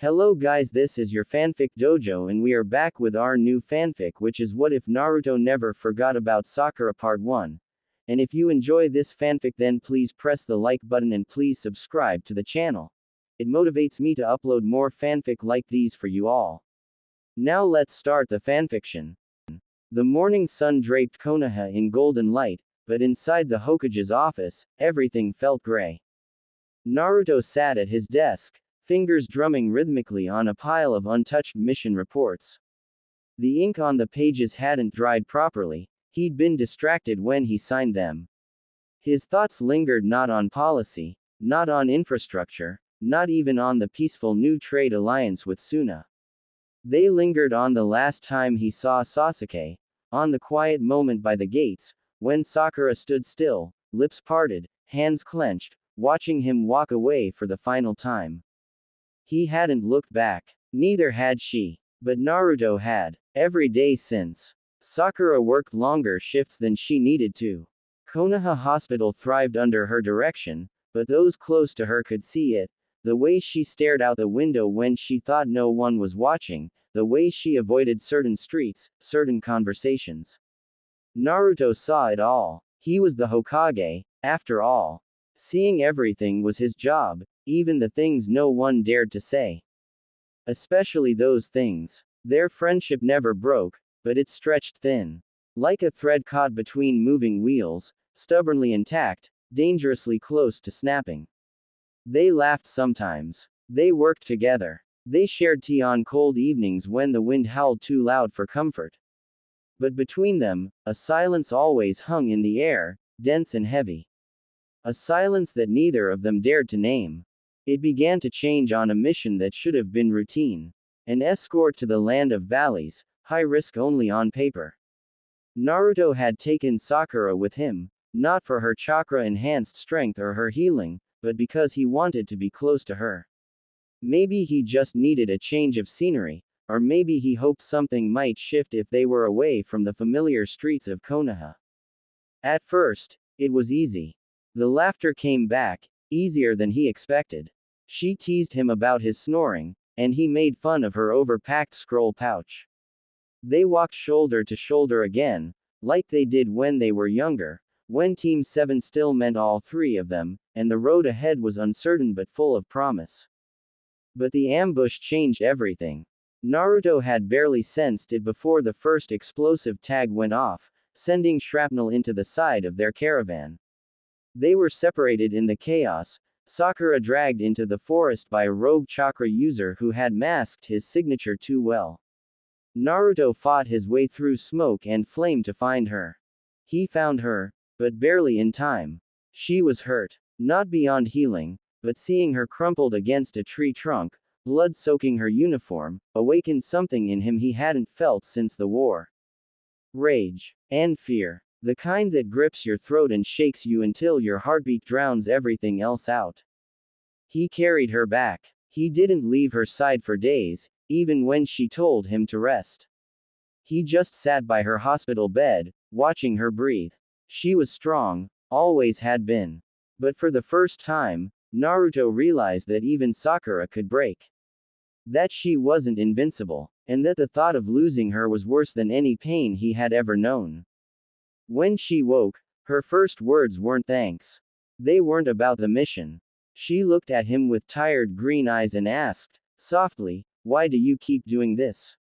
Hello guys, this is your fanfic dojo and we are back with our new fanfic, which is What If Naruto Never Forgot About Sakura Part 1. And if you enjoy this fanfic, then please press the like button and please subscribe to the channel. It motivates me to upload more fanfic like these for you all. Now let's start the fanfiction. The morning sun draped Konoha in golden light, but inside the Hokage's office, everything felt gray. Naruto sat at his desk, fingers drumming rhythmically on a pile of untouched mission reports. The ink on the pages hadn't dried properly, he'd been distracted when he signed them. His thoughts lingered not on policy, not on infrastructure, not even on the peaceful new trade alliance with Suna. They lingered on the last time he saw Sasuke, on the quiet moment by the gates, when Sakura stood still, lips parted, hands clenched, watching him walk away for the final time. He hadn't looked back. Neither had she. But Naruto had. Every day since. Sakura worked longer shifts than she needed to. Konoha Hospital thrived under her direction, but those close to her could see it. The way she stared out the window when she thought no one was watching, the way she avoided certain streets, certain conversations. Naruto saw it all. He was the Hokage, after all. Seeing everything was his job. Even the things no one dared to say. Especially those things. Their friendship never broke, but it stretched thin. Like a thread caught between moving wheels, stubbornly intact, dangerously close to snapping. They laughed sometimes. They worked together. They shared tea on cold evenings when the wind howled too loud for comfort. But between them, a silence always hung in the air, dense and heavy. A silence that neither of them dared to name. It began to change on a mission that should have been routine. An escort to the land of valleys, high risk only on paper. Naruto had taken Sakura with him, not for her chakra-enhanced strength or her healing, but because he wanted to be close to her. Maybe he just needed a change of scenery, or maybe he hoped something might shift if they were away from the familiar streets of Konoha. At first, it was easy. The laughter came back, easier than he expected. She teased him about his snoring, and he made fun of her overpacked scroll pouch. They walked shoulder to shoulder again, like they did when they were younger, when Team 7 still meant all three of them, and the road ahead was uncertain but full of promise. But the ambush changed everything. Naruto had barely sensed it before the first explosive tag went off, sending shrapnel into the side of their caravan. They were separated in the chaos, Sakura dragged into the forest by a rogue chakra user who had masked his signature too well. Naruto fought his way through smoke and flame to find her. He found her, but barely in time. She was hurt, not beyond healing, but seeing her crumpled against a tree trunk, blood soaking her uniform, awakened something in him he hadn't felt since the war. Rage. And fear. The kind that grips your throat and shakes you until your heartbeat drowns everything else out. He carried her back. He didn't leave her side for days, even when she told him to rest. He just sat by her hospital bed, watching her breathe. She was strong, always had been. But for the first time, Naruto realized that even Sakura could break. That she wasn't invincible, and that the thought of losing her was worse than any pain he had ever known. When she woke, her first words weren't thanks. They weren't about the mission. She looked at him with tired green eyes and asked, softly, "Why do you keep doing this?"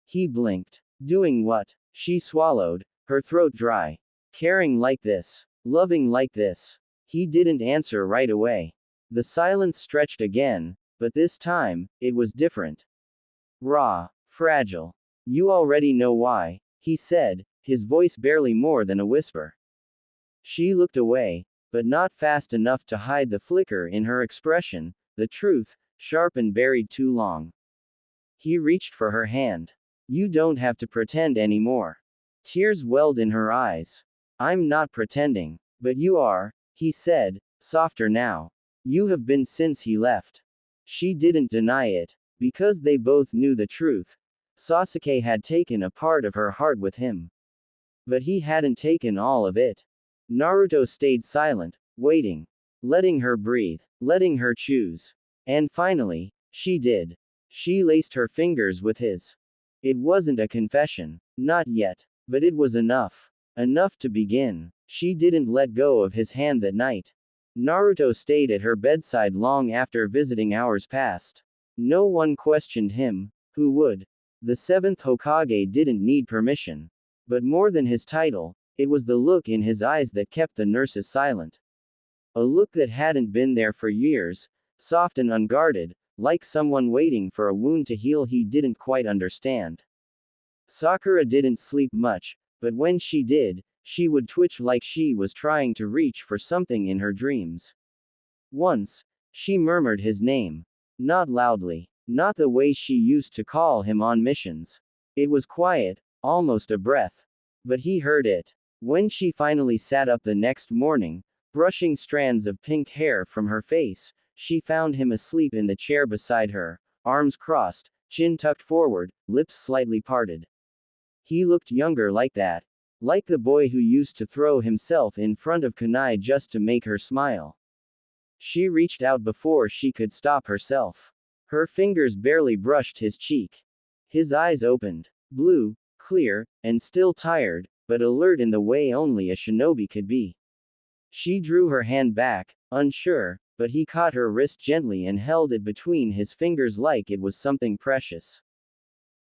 He blinked. Doing what? She swallowed, her throat dry. Caring like this. Loving like this. He didn't answer right away. The silence stretched again, but this time, it was different. Raw. Fragile. You already know why, he said, his voice barely more than a whisper. She looked away, but not fast enough to hide the flicker in her expression, the truth, sharp and buried too long. He reached for her hand. You don't have to pretend anymore. Tears welled in her eyes. I'm not pretending. But you are, he said, softer now. You have been since he left. She didn't deny it, because they both knew the truth. Sasuke had taken a part of her heart with him. But he hadn't taken all of it. Naruto stayed silent, waiting. Letting her breathe. Letting her choose. And finally, She did. She laced her fingers with his. It wasn't a confession. Not yet. But it was enough. Enough to begin. She didn't let go of his hand that night. Naruto stayed at her bedside long after visiting hours passed. No one questioned him. Who would? The seventh Hokage didn't need permission. But more than his title, it was the look in his eyes that kept the nurses silent. A look that hadn't been there for years, soft and unguarded, like someone waiting for a wound to heal he didn't quite understand. Sakura didn't sleep much, but when she did, she would twitch like she was trying to reach for something in her dreams. Once, she murmured his name. Not loudly. Not the way she used to call him on missions. It was quiet, almost a breath. But he heard it. When she finally sat up the next morning, brushing strands of pink hair from her face, she found him asleep in the chair beside her, arms crossed, chin tucked forward, lips slightly parted. He looked younger like that. Like the boy who used to throw himself in front of Kunai just to make her smile. She reached out before she could stop herself. Her fingers barely brushed his cheek. His eyes opened. Blue, clear, and still tired, but alert in the way only a shinobi could be. She drew her hand back, unsure, but he caught her wrist gently and held it between his fingers like it was something precious.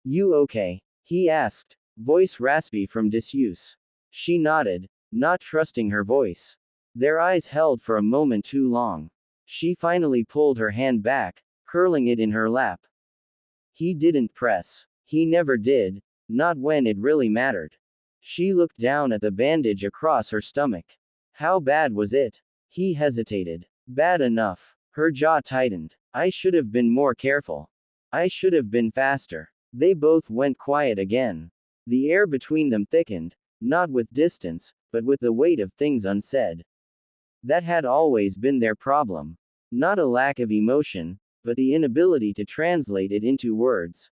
You okay? He asked, voice raspy from disuse. She nodded, not trusting her voice. Their eyes held for a moment too long. She finally pulled her hand back, curling it in her lap. He didn't press. He never did, not when it really mattered. She looked down at the bandage across her stomach. How bad was it? He hesitated. Bad enough. Her jaw tightened. I should have been more careful. I should have been faster. They both went quiet again. The air between them thickened, not with distance, but with the weight of things unsaid. That had always been their problem. Not a lack of emotion, but the inability to translate it into words.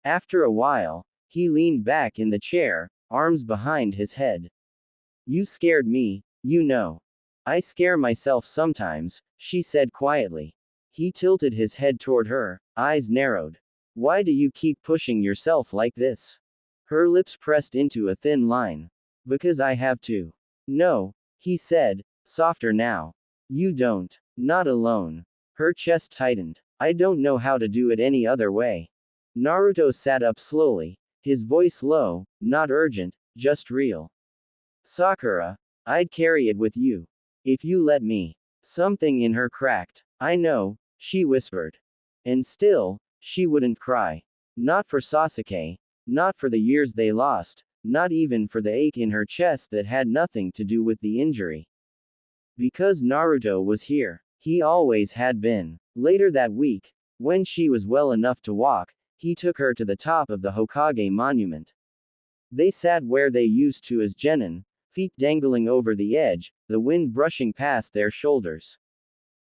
After a while, he leaned back in the chair, arms behind his head. You scared me, you know. I scare myself sometimes, she said quietly. He tilted his head toward her, eyes narrowed. Why do you keep pushing yourself like this? Her lips pressed into a thin line. Because I have to. No, he said, softer now. You don't. Not alone. Her chest tightened. I don't know how to do it any other way. Naruto sat up slowly, his voice low, not urgent, just real. Sakura, I'd carry it with you. If you let me. Something in her cracked. I know, she whispered. And still, she wouldn't cry. Not for Sasuke. Not for the years they lost. Not even for the ache in her chest that had nothing to do with the injury. Because Naruto was here. He always had been. Later that week, when she was well enough to walk, he took her to the top of the Hokage monument. They sat where they used to as genin, feet dangling over the edge, the wind brushing past their shoulders.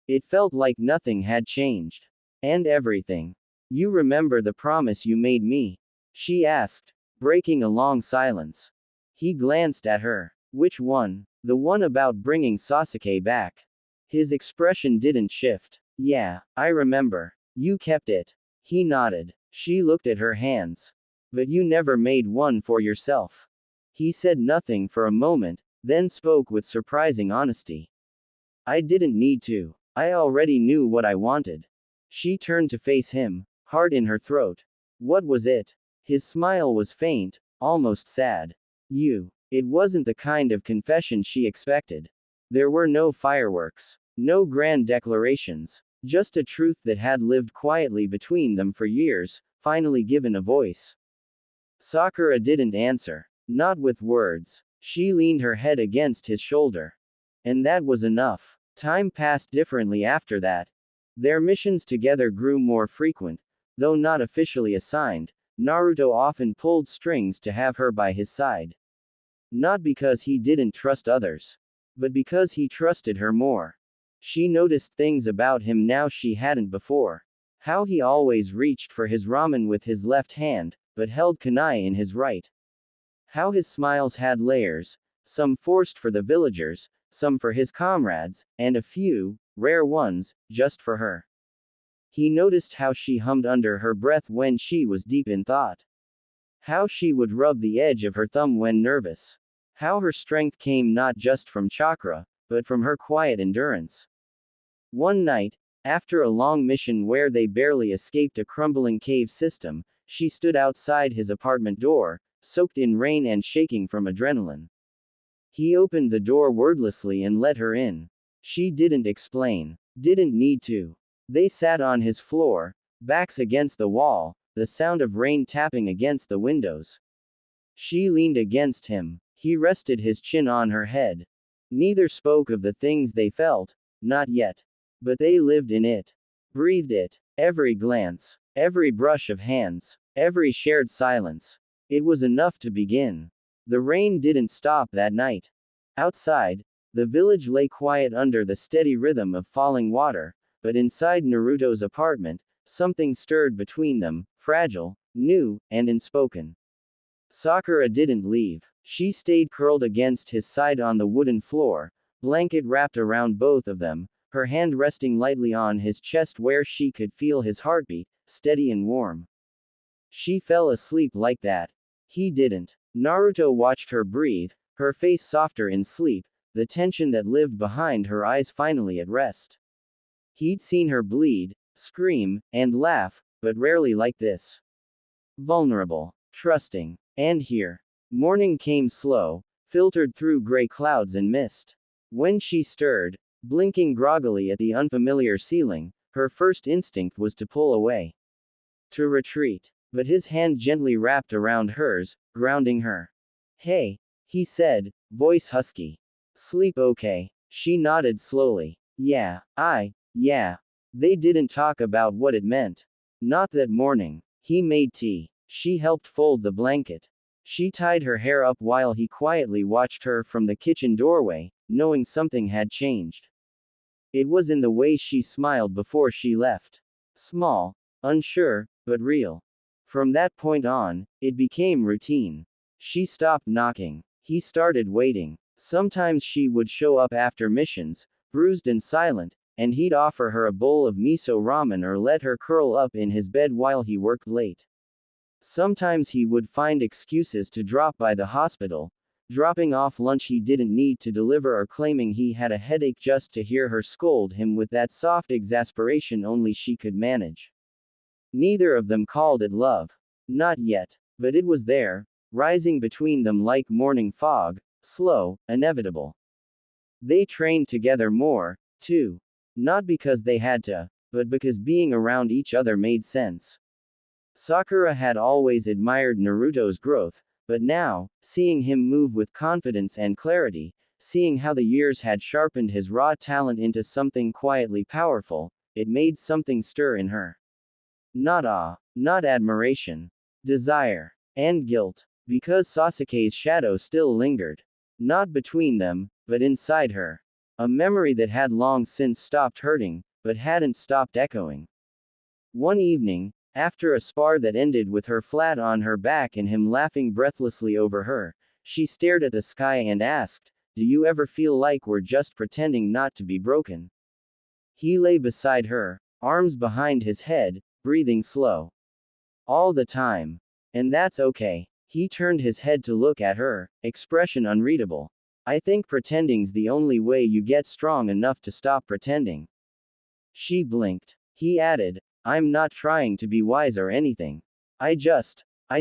It felt like nothing had changed. And everything. You remember the promise you made me? She asked, breaking a long silence. He glanced at her. Which one? The one about bringing Sasuke back. His expression didn't shift. Yeah, I remember. You kept it. He nodded. She looked at her hands. But you never made one for yourself. He said nothing for a moment, then spoke with surprising honesty. I didn't need to. I already knew what I wanted. She turned to face him, heart in her throat. What was it? His smile was faint, almost sad. You. It wasn't the kind of confession she expected. There were no fireworks. No grand declarations. Just a truth that had lived quietly between them for years, finally given a voice. Sakura didn't answer. Not with words. She leaned her head against his shoulder. And that was enough. Time passed differently after that. Their missions together grew more frequent. Though not officially assigned, Naruto often pulled strings to have her by his side. Not because he didn't trust others. But because he trusted her more. She noticed things about him now she hadn't before. How he always reached for his ramen with his left hand, but held kunai in his right. How his smiles had layers, some forced for the villagers, some for his comrades, and a few, rare ones, just for her. He noticed how she hummed under her breath when she was deep in thought. How she would rub the edge of her thumb when nervous. How her strength came not just from chakra, but from her quiet endurance. One night, after a long mission where they barely escaped a crumbling cave system, she stood outside his apartment door, soaked in rain and shaking from adrenaline. He opened the door wordlessly and let her in. She didn't explain. Didn't need to. They sat on his floor, backs against the wall, the sound of rain tapping against the windows. She leaned against him. He rested his chin on her head. Neither spoke of the things they felt, not yet. But they lived in it. Breathed it. Every glance. Every brush of hands. Every shared silence. It was enough to begin. The rain didn't stop that night. Outside, the village lay quiet under the steady rhythm of falling water, but inside Naruto's apartment, something stirred between them, fragile, new, and unspoken. Sakura didn't leave. She stayed curled against his side on the wooden floor, blanket wrapped around both of them, her hand resting lightly on his chest where she could feel his heartbeat, steady and warm. She fell asleep like that. He didn't. Naruto watched her breathe, her face softer in sleep, the tension that lived behind her eyes finally at rest. He'd seen her bleed, scream, and laugh, but rarely like this. Vulnerable, trusting, and here. Morning came slow, filtered through gray clouds and mist. When she stirred, blinking groggily at the unfamiliar ceiling, her first instinct was to pull away. To retreat. But his hand gently wrapped around hers, grounding her. Hey, he said, voice husky. Sleep okay? She nodded slowly. Yeah. They didn't talk about what it meant. Not that morning. He made tea. She helped fold the blanket. She tied her hair up while he quietly watched her from the kitchen doorway, knowing something had changed. It was in the way she smiled before she left. Small, unsure, but real. From that point on, it became routine. She stopped knocking. He started waiting. Sometimes she would show up after missions, bruised and silent, and he'd offer her a bowl of miso ramen or let her curl up in his bed while he worked late. Sometimes he would find excuses to drop by the hospital, dropping off lunch he didn't need to deliver or claiming he had a headache just to hear her scold him with that soft exasperation only she could manage. Neither of them called it love. Not yet. But it was there, rising between them like morning fog, slow, inevitable. They trained together more, too. Not because they had to, but because being around each other made sense. Sakura had always admired Naruto's growth, but now, seeing him move with confidence and clarity, seeing how the years had sharpened his raw talent into something quietly powerful, it made something stir in her. Not awe, not admiration. Desire. And guilt. Because Sasuke's shadow still lingered. Not between them, but inside her. A memory that had long since stopped hurting, but hadn't stopped echoing. One evening, after a spar that ended with her flat on her back and him laughing breathlessly over her, she stared at the sky and asked, "Do you ever feel like we're just pretending not to be broken?" He lay beside her, arms behind his head, breathing slow. All the time. And that's okay. He turned his head to look at her, expression unreadable. I think pretending's the only way you get strong enough to stop pretending. She blinked. He added, I'm not trying to be wise or anything. I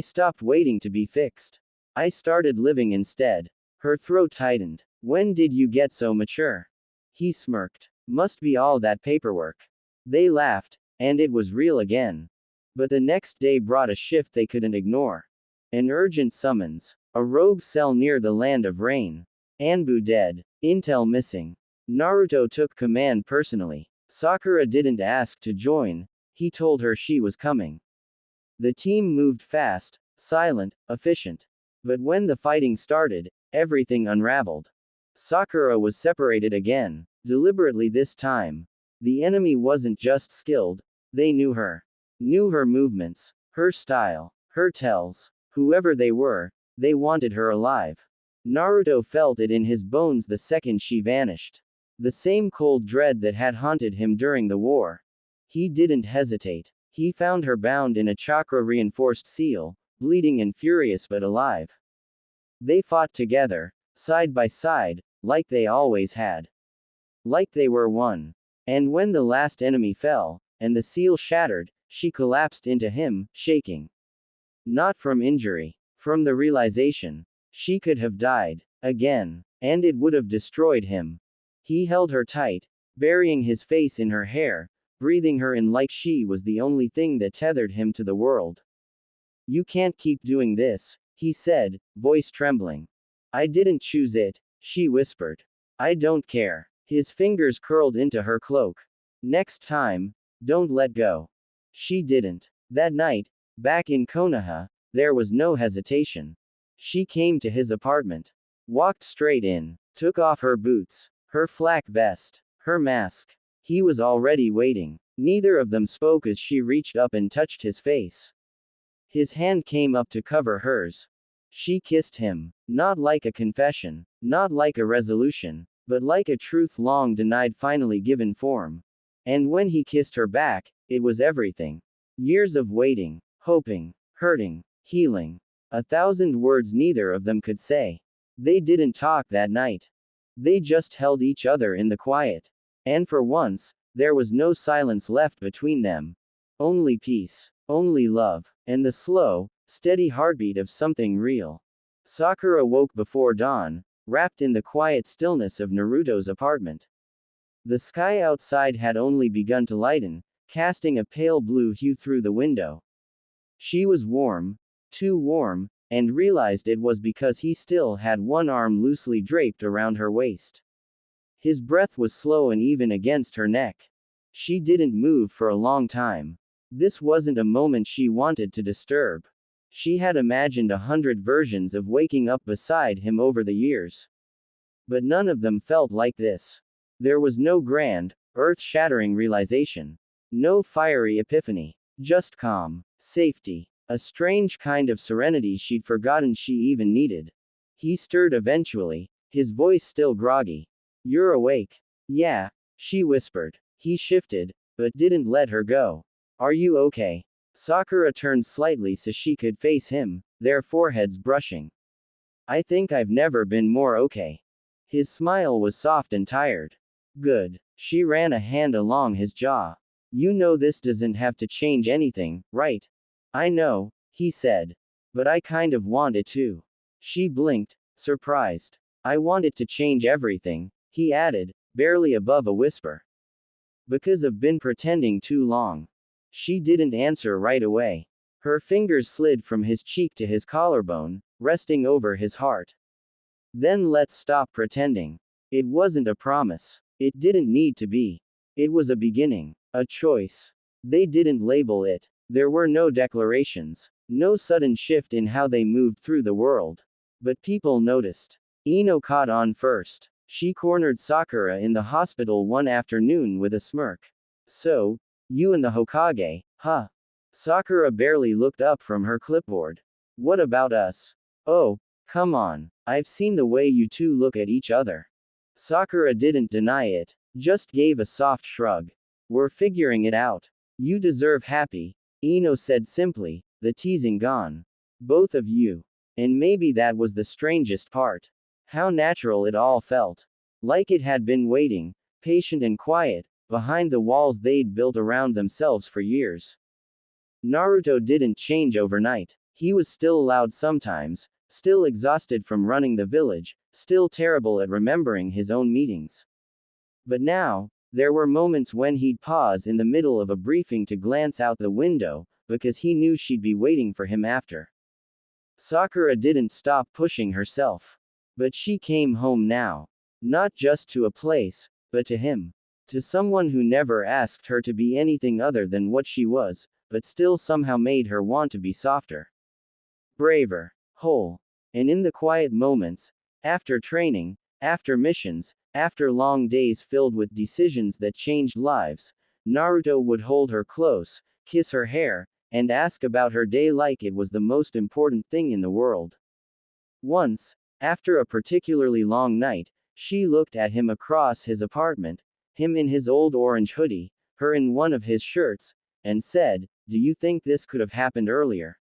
stopped waiting to be fixed. I started living instead. Her throat tightened. When did you get so mature? He smirked. Must be all that paperwork. They laughed, and it was real again. But the next day brought a shift they couldn't ignore. An urgent summons. A rogue cell near the land of rain. Anbu dead. Intel missing. Naruto took command personally. Sakura didn't ask to join. He told her she was coming. The team moved fast, silent, efficient. But when the fighting started, everything unraveled. Sakura was separated again, deliberately this time. The enemy wasn't just skilled, they knew her. Knew her movements, her style, her tells. Whoever they were, they wanted her alive. Naruto felt it in his bones the second she vanished. The same cold dread that had haunted him during the war. He didn't hesitate. He found her bound in a chakra-reinforced seal, bleeding and furious but alive. They fought together, side by side, like they always had. Like they were one. And when the last enemy fell, and the seal shattered, she collapsed into him, shaking. Not from injury. From the realization. She could have died. Again. And it would have destroyed him. He held her tight, burying his face in her hair, breathing her in like she was the only thing that tethered him to the world. You can't keep doing this, he said, voice trembling. I didn't choose it, she whispered. I don't care. His fingers curled into her cloak. Next time, don't let go. She didn't. That night, back in Konoha, there was no hesitation. She came to his apartment. Walked straight in. Took off her boots. Her flak vest. Her mask. He was already waiting. Neither of them spoke as she reached up and touched his face. His hand came up to cover hers. She kissed him. Not like a confession. Not like a resolution. But like a truth long denied finally given form. And when he kissed her back, it was everything. Years of waiting, hoping, hurting, healing. 1,000 words neither of them could say. They didn't talk that night. They just held each other in the quiet. And for once, there was no silence left between them. Only peace. Only love. And the slow, steady heartbeat of something real. Sakura woke before dawn, wrapped in the quiet stillness of Naruto's apartment. The sky outside had only begun to lighten, casting a pale blue hue through the window. She was warm, too warm, and realized it was because he still had one arm loosely draped around her waist. His breath was slow and even against her neck. She didn't move for a long time. This wasn't a moment she wanted to disturb. She had imagined 100 versions of waking up beside him over the years. But none of them felt like this. There was no grand, earth-shattering realization. No fiery epiphany. Just calm. Safety. A strange kind of serenity she'd forgotten she even needed. He stirred eventually, his voice still groggy. You're awake. Yeah, she whispered. He shifted, but didn't let her go. Are you okay? Sakura turned slightly so she could face him, their foreheads brushing. I think I've never been more okay. His smile was soft and tired. Good. She ran a hand along his jaw. You know this doesn't have to change anything, right? I know, he said. But I kind of want it to. She blinked, surprised. I want it to change everything, he added, barely above a whisper. Because I've been pretending too long. She didn't answer right away. Her fingers slid from his cheek to his collarbone, resting over his heart. Then let's stop pretending. It wasn't a promise. It didn't need to be. It was a beginning. A choice. They didn't label it. There were no declarations. No sudden shift in how they moved through the world. But people noticed. Ino caught on first. She cornered Sakura in the hospital one afternoon with a smirk. So, you and the Hokage, huh? Sakura barely looked up from her clipboard. What about us? Oh, come on. I've seen the way you two look at each other. Sakura didn't deny it, just gave a soft shrug. We're figuring it out. You deserve happy, Ino said simply, the teasing gone. Both of you. And maybe that was the strangest part. How natural it all felt. Like it had been waiting, patient and quiet, behind the walls they'd built around themselves for years. Naruto didn't change overnight. He was still loud sometimes, still exhausted from running the village, still terrible at remembering his own meetings. But now, there were moments when he'd pause in the middle of a briefing to glance out the window, because he knew she'd be waiting for him after. Sakura didn't stop pushing herself. But she came home now. Not just to a place, but to him. To someone who never asked her to be anything other than what she was, but still somehow made her want to be softer. Braver. Whole. And in the quiet moments, after training, after missions, after long days filled with decisions that changed lives, Naruto would hold her close, kiss her hair, and ask about her day like it was the most important thing in the world. Once, after a particularly long night, she looked at him across his apartment, him in his old orange hoodie, her in one of his shirts, and said, "Do you think this could have happened earlier?"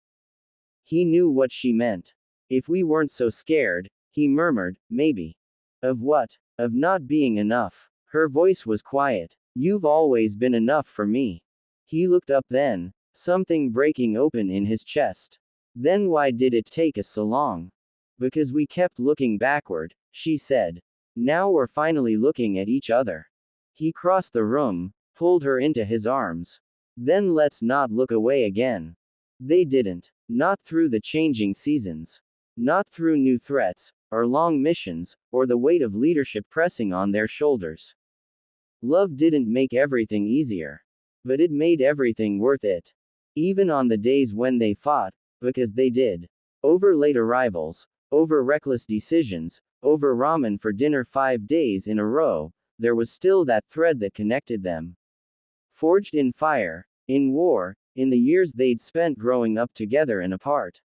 He knew what she meant. "If we weren't so scared," he murmured, "maybe." "Of what?" "Of not being enough." Her voice was quiet. "You've always been enough for me." He looked up then, something breaking open in his chest. "Then why did it take us so long?" "Because we kept looking backward," she said. "Now we're finally looking at each other." He crossed the room, pulled her into his arms. "Then let's not look away again." They didn't. Not through the changing seasons. Not through new threats, or long missions, or the weight of leadership pressing on their shoulders. Love didn't make everything easier. But it made everything worth it. Even on the days when they fought, because they did. Over late arrivals, over reckless decisions, over ramen for dinner 5 days in a row, there was still that thread that connected them. Forged in fire, in war, in the years they'd spent growing up together and apart.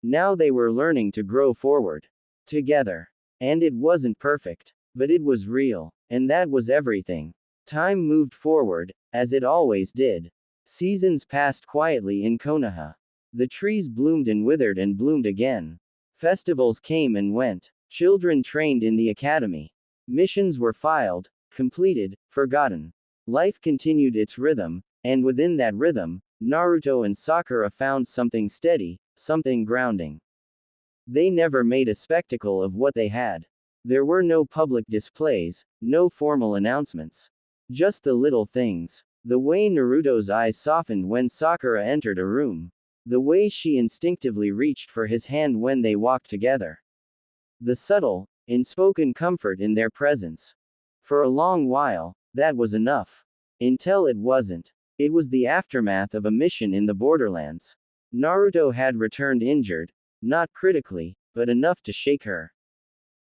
Now they were learning to grow forward. Together. And it wasn't perfect. But it was real. And that was everything. Time moved forward, as it always did. Seasons passed quietly in Konoha. The trees bloomed and withered and bloomed again. Festivals came and went. Children trained in the academy. Missions were filed, completed, forgotten. Life continued its rhythm, and within that rhythm, Naruto and Sakura found something steady, something grounding. They never made a spectacle of what they had. There were no public displays, no formal announcements. Just the little things. The way Naruto's eyes softened when Sakura entered a room. The way she instinctively reached for his hand when they walked together. The subtle, unspoken comfort in their presence. For a long while, that was enough. Until it wasn't. It was the aftermath of a mission in the borderlands. Naruto had returned injured, not critically, but enough to shake her.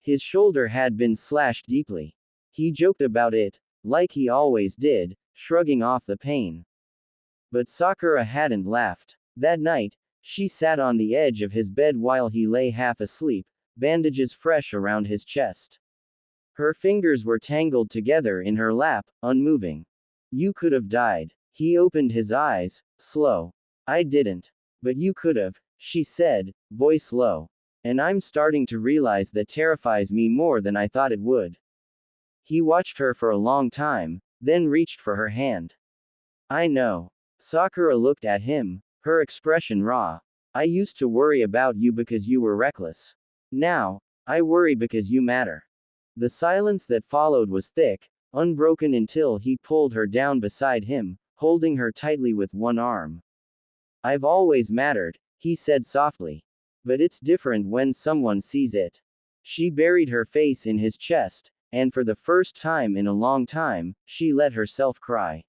His shoulder had been slashed deeply. He joked about it, like he always did, shrugging off the pain. But Sakura hadn't laughed. That night, she sat on the edge of his bed while he lay half asleep, bandages fresh around his chest. Her fingers were tangled together in her lap, unmoving. "You could have died." He opened his eyes, slow. "I didn't. But you could have," she said, voice low. "And I'm starting to realize that terrifies me more than I thought it would." He watched her for a long time, then reached for her hand. "I know." Sakura looked at him, her expression raw. "I used to worry about you because you were reckless. Now, I worry because you matter." The silence that followed was thick, unbroken until he pulled her down beside him, holding her tightly with one arm. "I've always mattered," he said softly. "But it's different when someone sees it." She buried her face in his chest, and for the first time in a long time, she let herself cry.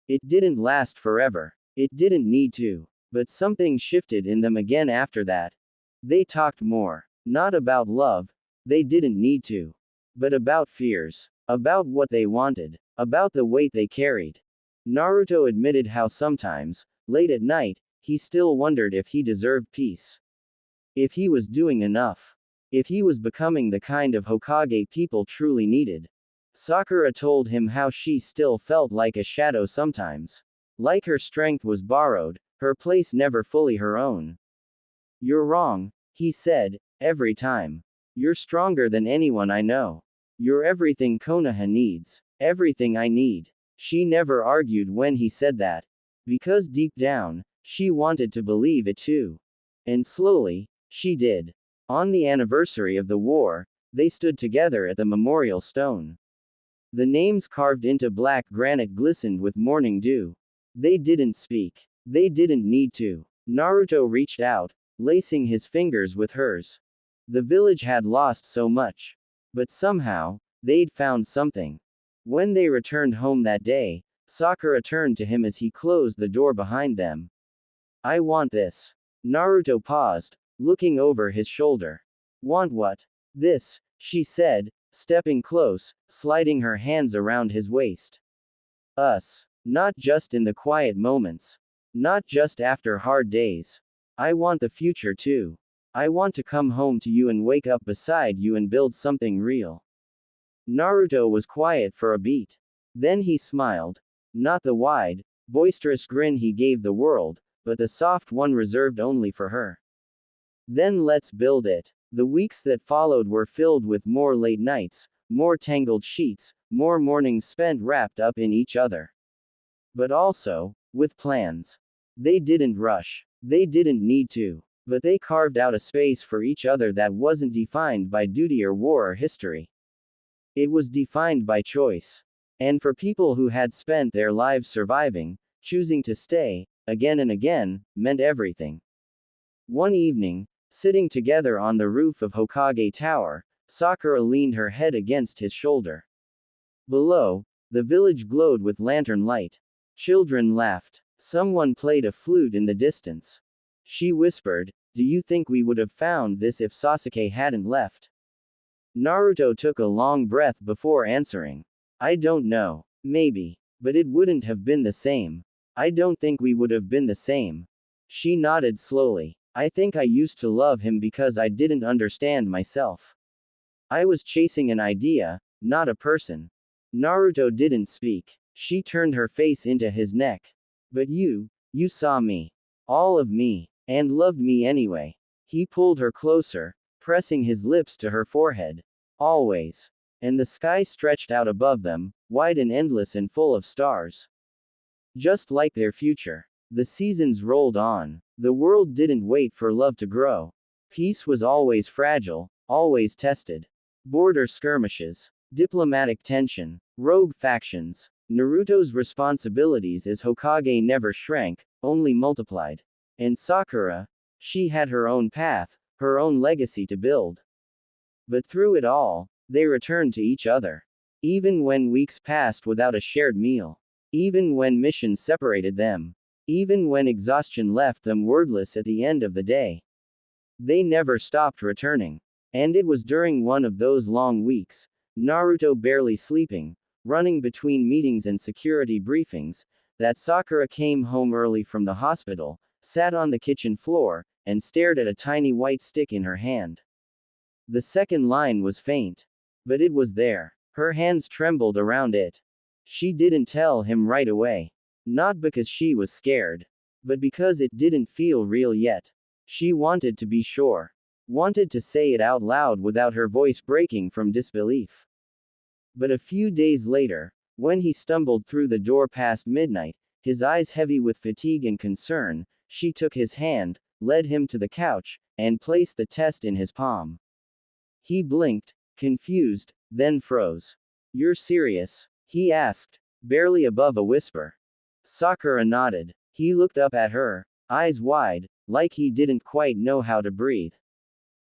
It didn't last forever. It didn't need to. But something shifted in them again after that. They talked more. Not about love. They didn't need to. But about fears. About what they wanted. About the weight they carried. Naruto admitted how sometimes, late at night, he still wondered if he deserved peace. If he was doing enough. If he was becoming the kind of Hokage people truly needed. Sakura told him how she still felt like a shadow sometimes. Like her strength was borrowed, her place never fully her own. "You're wrong," he said, "every time. You're stronger than anyone I know. You're everything Konoha needs. Everything I need." She never argued when he said that. Because deep down, she wanted to believe it too. And slowly, she did. On the anniversary of the war, they stood together at the memorial stone. The names carved into black granite glistened with morning dew. They didn't speak. They didn't need to. Naruto reached out, lacing his fingers with hers. The village had lost so much. But somehow, they'd found something. When they returned home that day, Sakura turned to him as he closed the door behind them. "I want this." Naruto paused, looking over his shoulder. "Want what?" "This," she said, stepping close, sliding her hands around his waist. "Us. Not just in the quiet moments. Not just after hard days. I want the future too. I want to come home to you and wake up beside you and build something real." Naruto was quiet for a beat. Then he smiled. Not the wide, boisterous grin he gave the world, but the soft one reserved only for her. Then let's build it. The weeks that followed were filled with more late nights, more tangled sheets, more mornings spent wrapped up in each other. But also, with plans. They didn't rush. They didn't need to. But they carved out a space for each other that wasn't defined by duty or war or history. It was defined by choice. And for people who had spent their lives surviving, choosing to stay, again and again, meant everything. One evening, sitting together on the roof of Hokage Tower, Sakura leaned her head against his shoulder. Below, the village glowed with lantern light. Children laughed. Someone played a flute in the distance. She whispered, "Do you think we would have found this if Sasuke hadn't left?" Naruto took a long breath before answering. "I don't know. Maybe. But it wouldn't have been the same. I don't think we would have been the same." She nodded slowly. "I think I used to love him because I didn't understand myself. I was chasing an idea, not a person." Naruto didn't speak. She turned her face into his neck. "But you saw me. All of me. And loved me anyway." He pulled her closer, pressing his lips to her forehead. "Always." And the sky stretched out above them, wide and endless and full of stars. Just like their future. The seasons rolled on. The world didn't wait for love to grow. Peace was always fragile, always tested. Border skirmishes, diplomatic tension, rogue factions. Naruto's responsibilities as Hokage never shrank, only multiplied. And Sakura, she had her own path, her own legacy to build. But through it all, they returned to each other. Even when weeks passed without a shared meal. Even when missions separated them. Even when exhaustion left them wordless at the end of the day. They never stopped returning. And it was during one of those long weeks, Naruto barely sleeping, running between meetings and security briefings, that Sakura came home early from the hospital, sat on the kitchen floor, and stared at a tiny white stick in her hand. The second line was faint. But it was there. Her hands trembled around it. She didn't tell him right away. Not because she was scared. But because it didn't feel real yet. She wanted to be sure. Wanted to say it out loud without her voice breaking from disbelief. But a few days later, when he stumbled through the door past midnight, his eyes heavy with fatigue and concern, she took his hand, led him to the couch, and placed the test in his palm. He blinked, confused, then froze. "You're serious?" he asked, barely above a whisper. Sakura nodded. He looked up at her, eyes wide, like he didn't quite know how to breathe.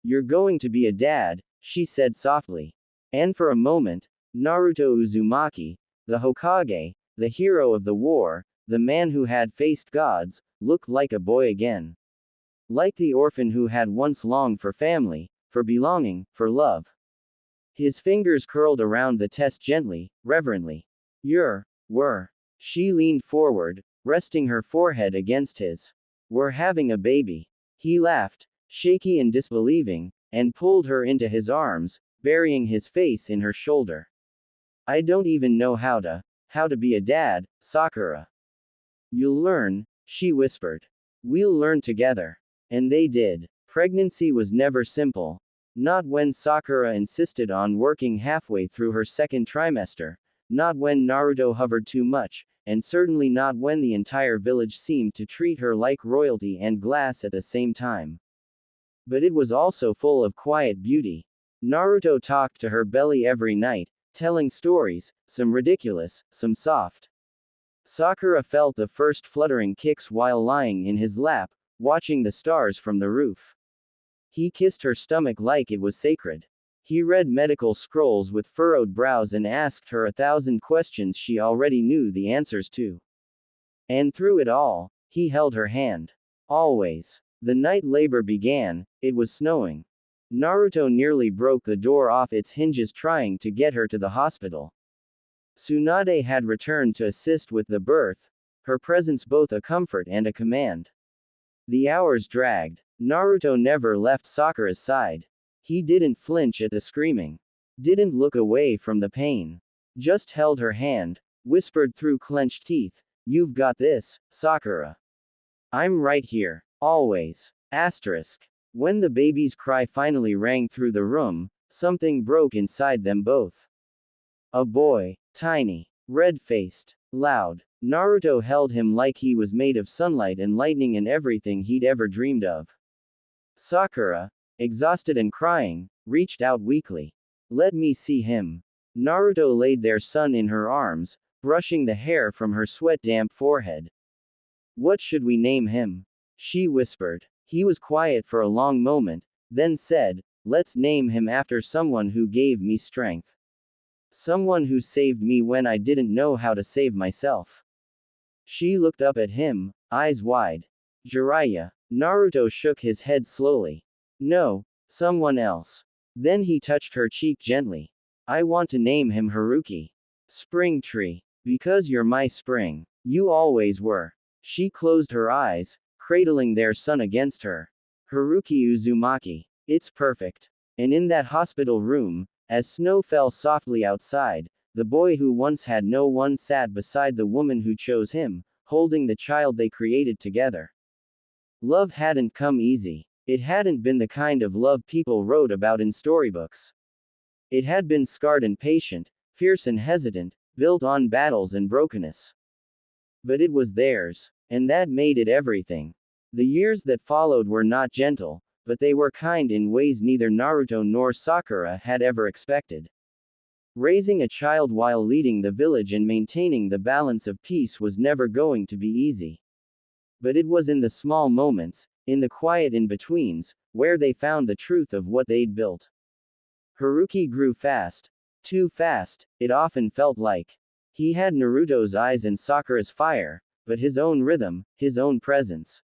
"You're going to be a dad," she said softly. And for a moment, Naruto Uzumaki, the Hokage, the hero of the war, the man who had faced gods, looked like a boy again. Like the orphan who had once longed for family, for belonging, for love. His fingers curled around the test gently, reverently. We're. She leaned forward, resting her forehead against his. "We're having a baby." He laughed, shaky and disbelieving, and pulled her into his arms, burying his face in her shoulder. "I don't even know how to be a dad, Sakura." "You'll learn," she whispered. "We'll learn together." And they did. Pregnancy was never simple. Not when Sakura insisted on working halfway through her second trimester, not when Naruto hovered too much, and certainly not when the entire village seemed to treat her like royalty and glass at the same time. But it was also full of quiet beauty. Naruto talked to her belly every night, telling stories, some ridiculous, some soft. Sakura felt the first fluttering kicks while lying in his lap, watching the stars from the roof. He kissed her stomach like it was sacred. He read medical scrolls with furrowed brows and asked her 1,000 questions she already knew the answers to. And through it all, he held her hand. Always. The night labor began, it was snowing. Naruto nearly broke the door off its hinges trying to get her to the hospital. Tsunade had returned to assist with the birth, her presence both a comfort and a command. The hours dragged. Naruto never left Sakura's side. He didn't flinch at the screaming. Didn't look away from the pain. Just held her hand, whispered through clenched teeth. You've got this, Sakura. I'm right here. Always. Asterisk. When the baby's cry finally rang through the room, something broke inside them both. A boy. Tiny. Red-faced. Loud. Naruto held him like he was made of sunlight and lightning and everything he'd ever dreamed of. Sakura, exhausted and crying, reached out weakly. Let me see him. Naruto laid their son in her arms, brushing the hair from her sweat-damp forehead. What should we name him? She whispered. He was quiet for a long moment, then said, let's name him after someone who gave me strength. Someone who saved me when I didn't know how to save myself. She looked up at him, eyes wide. Jiraiya. Naruto shook his head slowly. No, someone else. Then he touched her cheek gently. I want to name him Haruki. Spring tree. Because you're my spring. You always were. She closed her eyes, cradling their son against her. Haruki Uzumaki. It's perfect. And in that hospital room, as snow fell softly outside, the boy who once had no one sat beside the woman who chose him, holding the child they created together. Love hadn't come easy. It hadn't been the kind of love people wrote about in storybooks. It had been scarred and patient, fierce and hesitant, built on battles and brokenness. But it was theirs, and that made it everything. The years that followed were not gentle, but they were kind in ways neither Naruto nor Sakura had ever expected. Raising a child while leading the village and maintaining the balance of peace was never going to be easy. But it was in the small moments, in the quiet in-betweens, where they found the truth of what they'd built. Haruki grew fast. Too fast, it often felt like. He had Naruto's eyes and Sakura's fire, but his own rhythm, his own presence.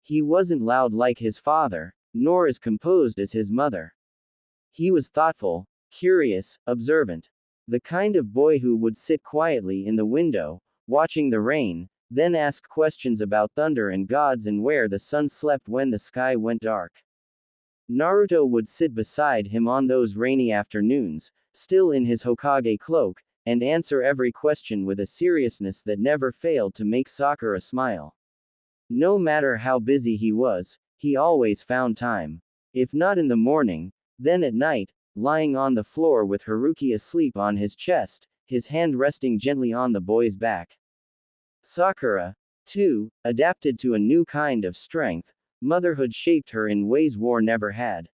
He wasn't loud like his father, nor as composed as his mother. He was thoughtful, curious, observant. The kind of boy who would sit quietly in the window, watching the rain, then ask questions about thunder and gods and where the sun slept when the sky went dark. Naruto would sit beside him on those rainy afternoons, still in his Hokage cloak, and answer every question with a seriousness that never failed to make Sakura smile. No matter how busy he was, he always found time. If not in the morning, then at night, lying on the floor with Haruki asleep on his chest, his hand resting gently on the boy's back. Sakura, too, adapted to a new kind of strength. Motherhood shaped her in ways war never had.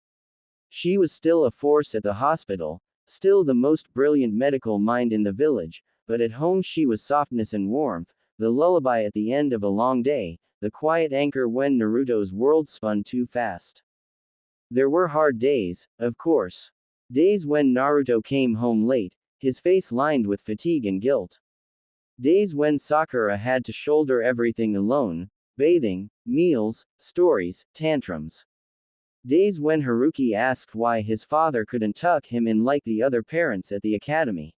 She was still a force at the hospital, still the most brilliant medical mind in the village, but at home she was softness and warmth, the lullaby at the end of a long day, the quiet anchor when Naruto's world spun too fast. There were hard days, of course. Days when Naruto came home late, his face lined with fatigue and guilt. Days when Sakura had to shoulder everything alone, bathing, meals, stories, tantrums. Days when Haruki asked why his father couldn't tuck him in like the other parents at the academy.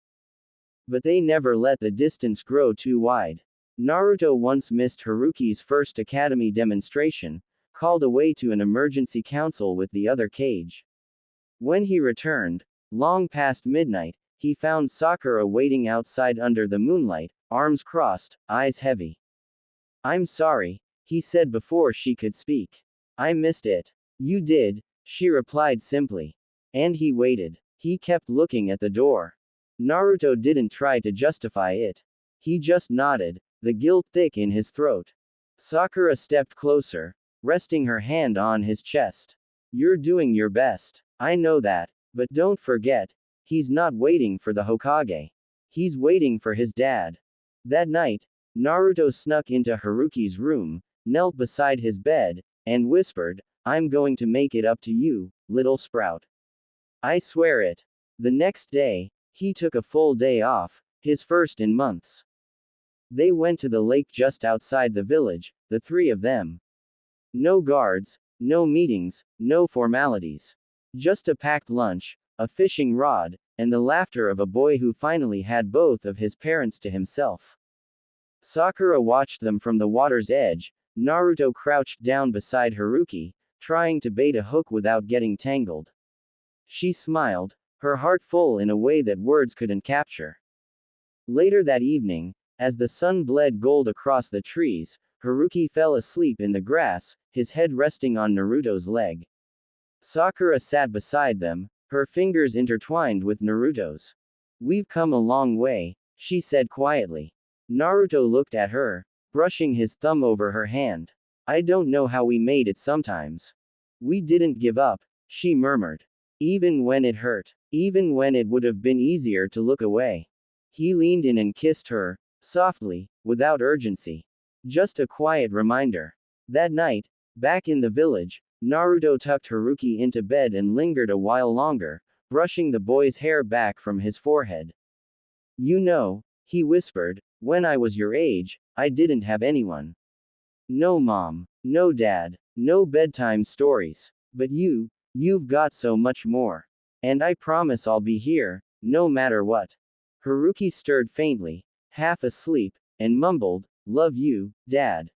But they never let the distance grow too wide. Naruto once missed Haruki's first academy demonstration, called away to an emergency council with the other Kage. When he returned, long past midnight, he found Sakura waiting outside under the moonlight, arms crossed, eyes heavy. I'm sorry, he said before she could speak. I missed it. You did, she replied simply. And he waited. He kept looking at the door. Naruto didn't try to justify it. He just nodded, the guilt thick in his throat. Sakura stepped closer, resting her hand on his chest. You're doing your best. I know that. But don't forget, he's not waiting for the Hokage. He's waiting for his dad. That night, Naruto snuck into Haruki's room, knelt beside his bed, and whispered, I'm going to make it up to you, little sprout. I swear it. The next day, he took a full day off, his first in months. They went to the lake just outside the village, the three of them. No guards, no meetings, no formalities. Just a packed lunch, a fishing rod, and the laughter of a boy who finally had both of his parents to himself. Sakura watched them from the water's edge. Naruto crouched down beside Haruki, trying to bait a hook without getting tangled. She smiled, her heart full in a way that words couldn't capture. Later that evening, as the sun bled gold across the trees, Haruki fell asleep in the grass, his head resting on Naruto's leg. Sakura sat beside them, her fingers intertwined with Naruto's. "We've come a long way," she said quietly. Naruto looked at her, brushing his thumb over her hand. "I don't know how we made it sometimes. We didn't give up," she murmured. "Even when it hurt. Even when it would have been easier to look away." He leaned in and kissed her, softly, without urgency. Just a quiet reminder. That night, back in the village, Naruto tucked Haruki into bed and lingered a while longer, brushing the boy's hair back from his forehead. "You know," he whispered, "when I was your age, I didn't have anyone. No mom, no dad, no bedtime stories. But you've got so much more. And I promise I'll be here, no matter what." Haruki stirred faintly, half asleep, and mumbled, "Love you, Dad."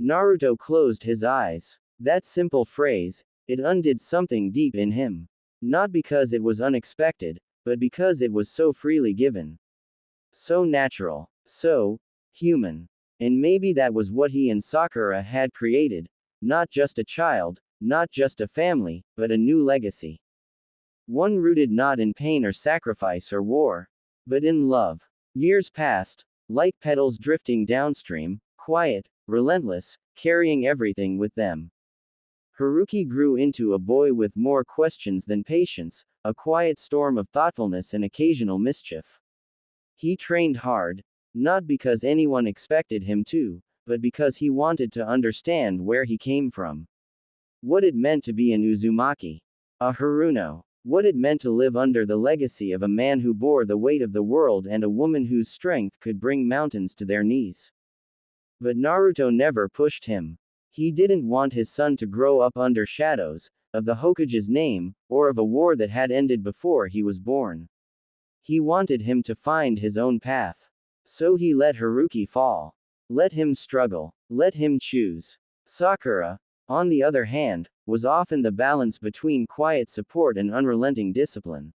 Naruto closed his eyes. That simple phrase, it undid something deep in him. Not because it was unexpected, but because it was so freely given. So natural. So human. And maybe that was what he and Sakura had created. Not just a child, not just a family, but a new legacy. One rooted not in pain or sacrifice or war, but in love. Years passed, like petals drifting downstream, quiet, relentless, carrying everything with them. Haruki grew into a boy with more questions than patience, a quiet storm of thoughtfulness and occasional mischief. He trained hard, not because anyone expected him to, but because he wanted to understand where he came from. What it meant to be an Uzumaki. A Haruno. What it meant to live under the legacy of a man who bore the weight of the world and a woman whose strength could bring mountains to their knees. But Naruto never pushed him. He didn't want his son to grow up under shadows, of the Hokage's name, or of a war that had ended before he was born. He wanted him to find his own path. So he let Haruki fall. Let him struggle. Let him choose. Sakura, on the other hand, was often the balance between quiet support and unrelenting discipline.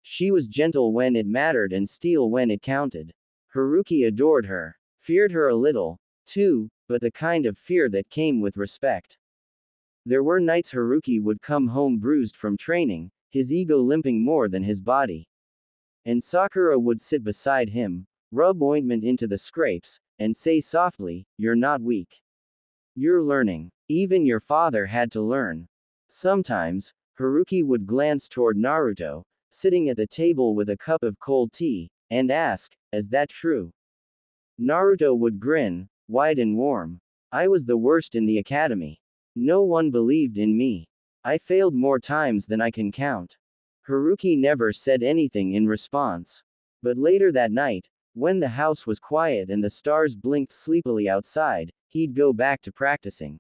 She was gentle when it mattered and steel when it counted. Haruki adored her, feared her a little, too, but the kind of fear that came with respect. There were nights Haruki would come home bruised from training, his ego limping more than his body. And Sakura would sit beside him, rub ointment into the scrapes, and say softly, "You're not weak. You're learning." Even your father had to learn. Sometimes, Haruki would glance toward Naruto, sitting at the table with a cup of cold tea, and ask, "Is that true?" Naruto would grin, wide and warm. "I was the worst in the academy. No one believed in me. I failed more times than I can count." Haruki never said anything in response. But later that night, when the house was quiet and the stars blinked sleepily outside, he'd go back to practicing.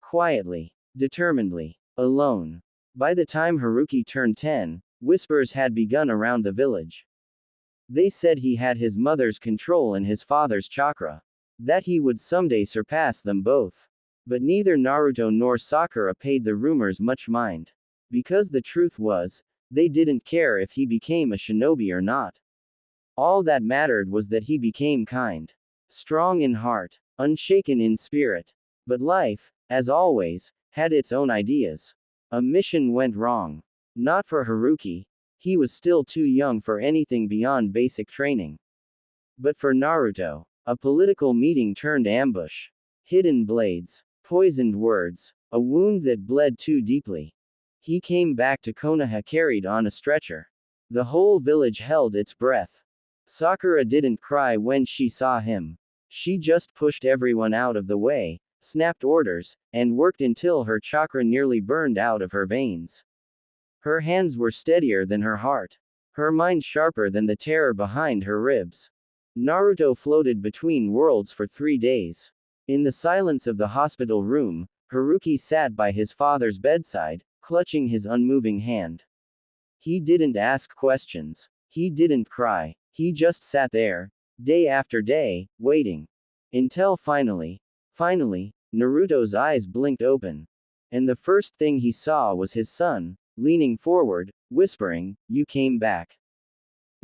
Quietly, determinedly, alone. By the time Haruki turned 10, whispers had begun around the village. They said he had his mother's control and his father's chakra. That he would someday surpass them both. But neither Naruto nor Sakura paid the rumors much mind. Because the truth was, they didn't care if he became a shinobi or not. All that mattered was that he became kind. Strong in heart. Unshaken in spirit. But life, as always, had its own ideas. A mission went wrong. Not for Haruki. He was still too young for anything beyond basic training. But for Naruto, a political meeting turned ambush. Hidden blades. Poisoned words. A wound that bled too deeply. He came back to Konoha carried on a stretcher. The whole village held its breath. Sakura didn't cry when she saw him. She just pushed everyone out of the way, snapped orders, and worked until her chakra nearly burned out of her veins. Her hands were steadier than her heart. Her mind sharper than the terror behind her ribs. Naruto floated between worlds for 3 days. In the silence of the hospital room, Haruki sat by his father's bedside, clutching his unmoving hand. He didn't ask questions. He didn't cry. He just sat there, day after day, waiting. Until finally, Naruto's eyes blinked open. And the first thing he saw was his son, leaning forward, whispering, "You came back."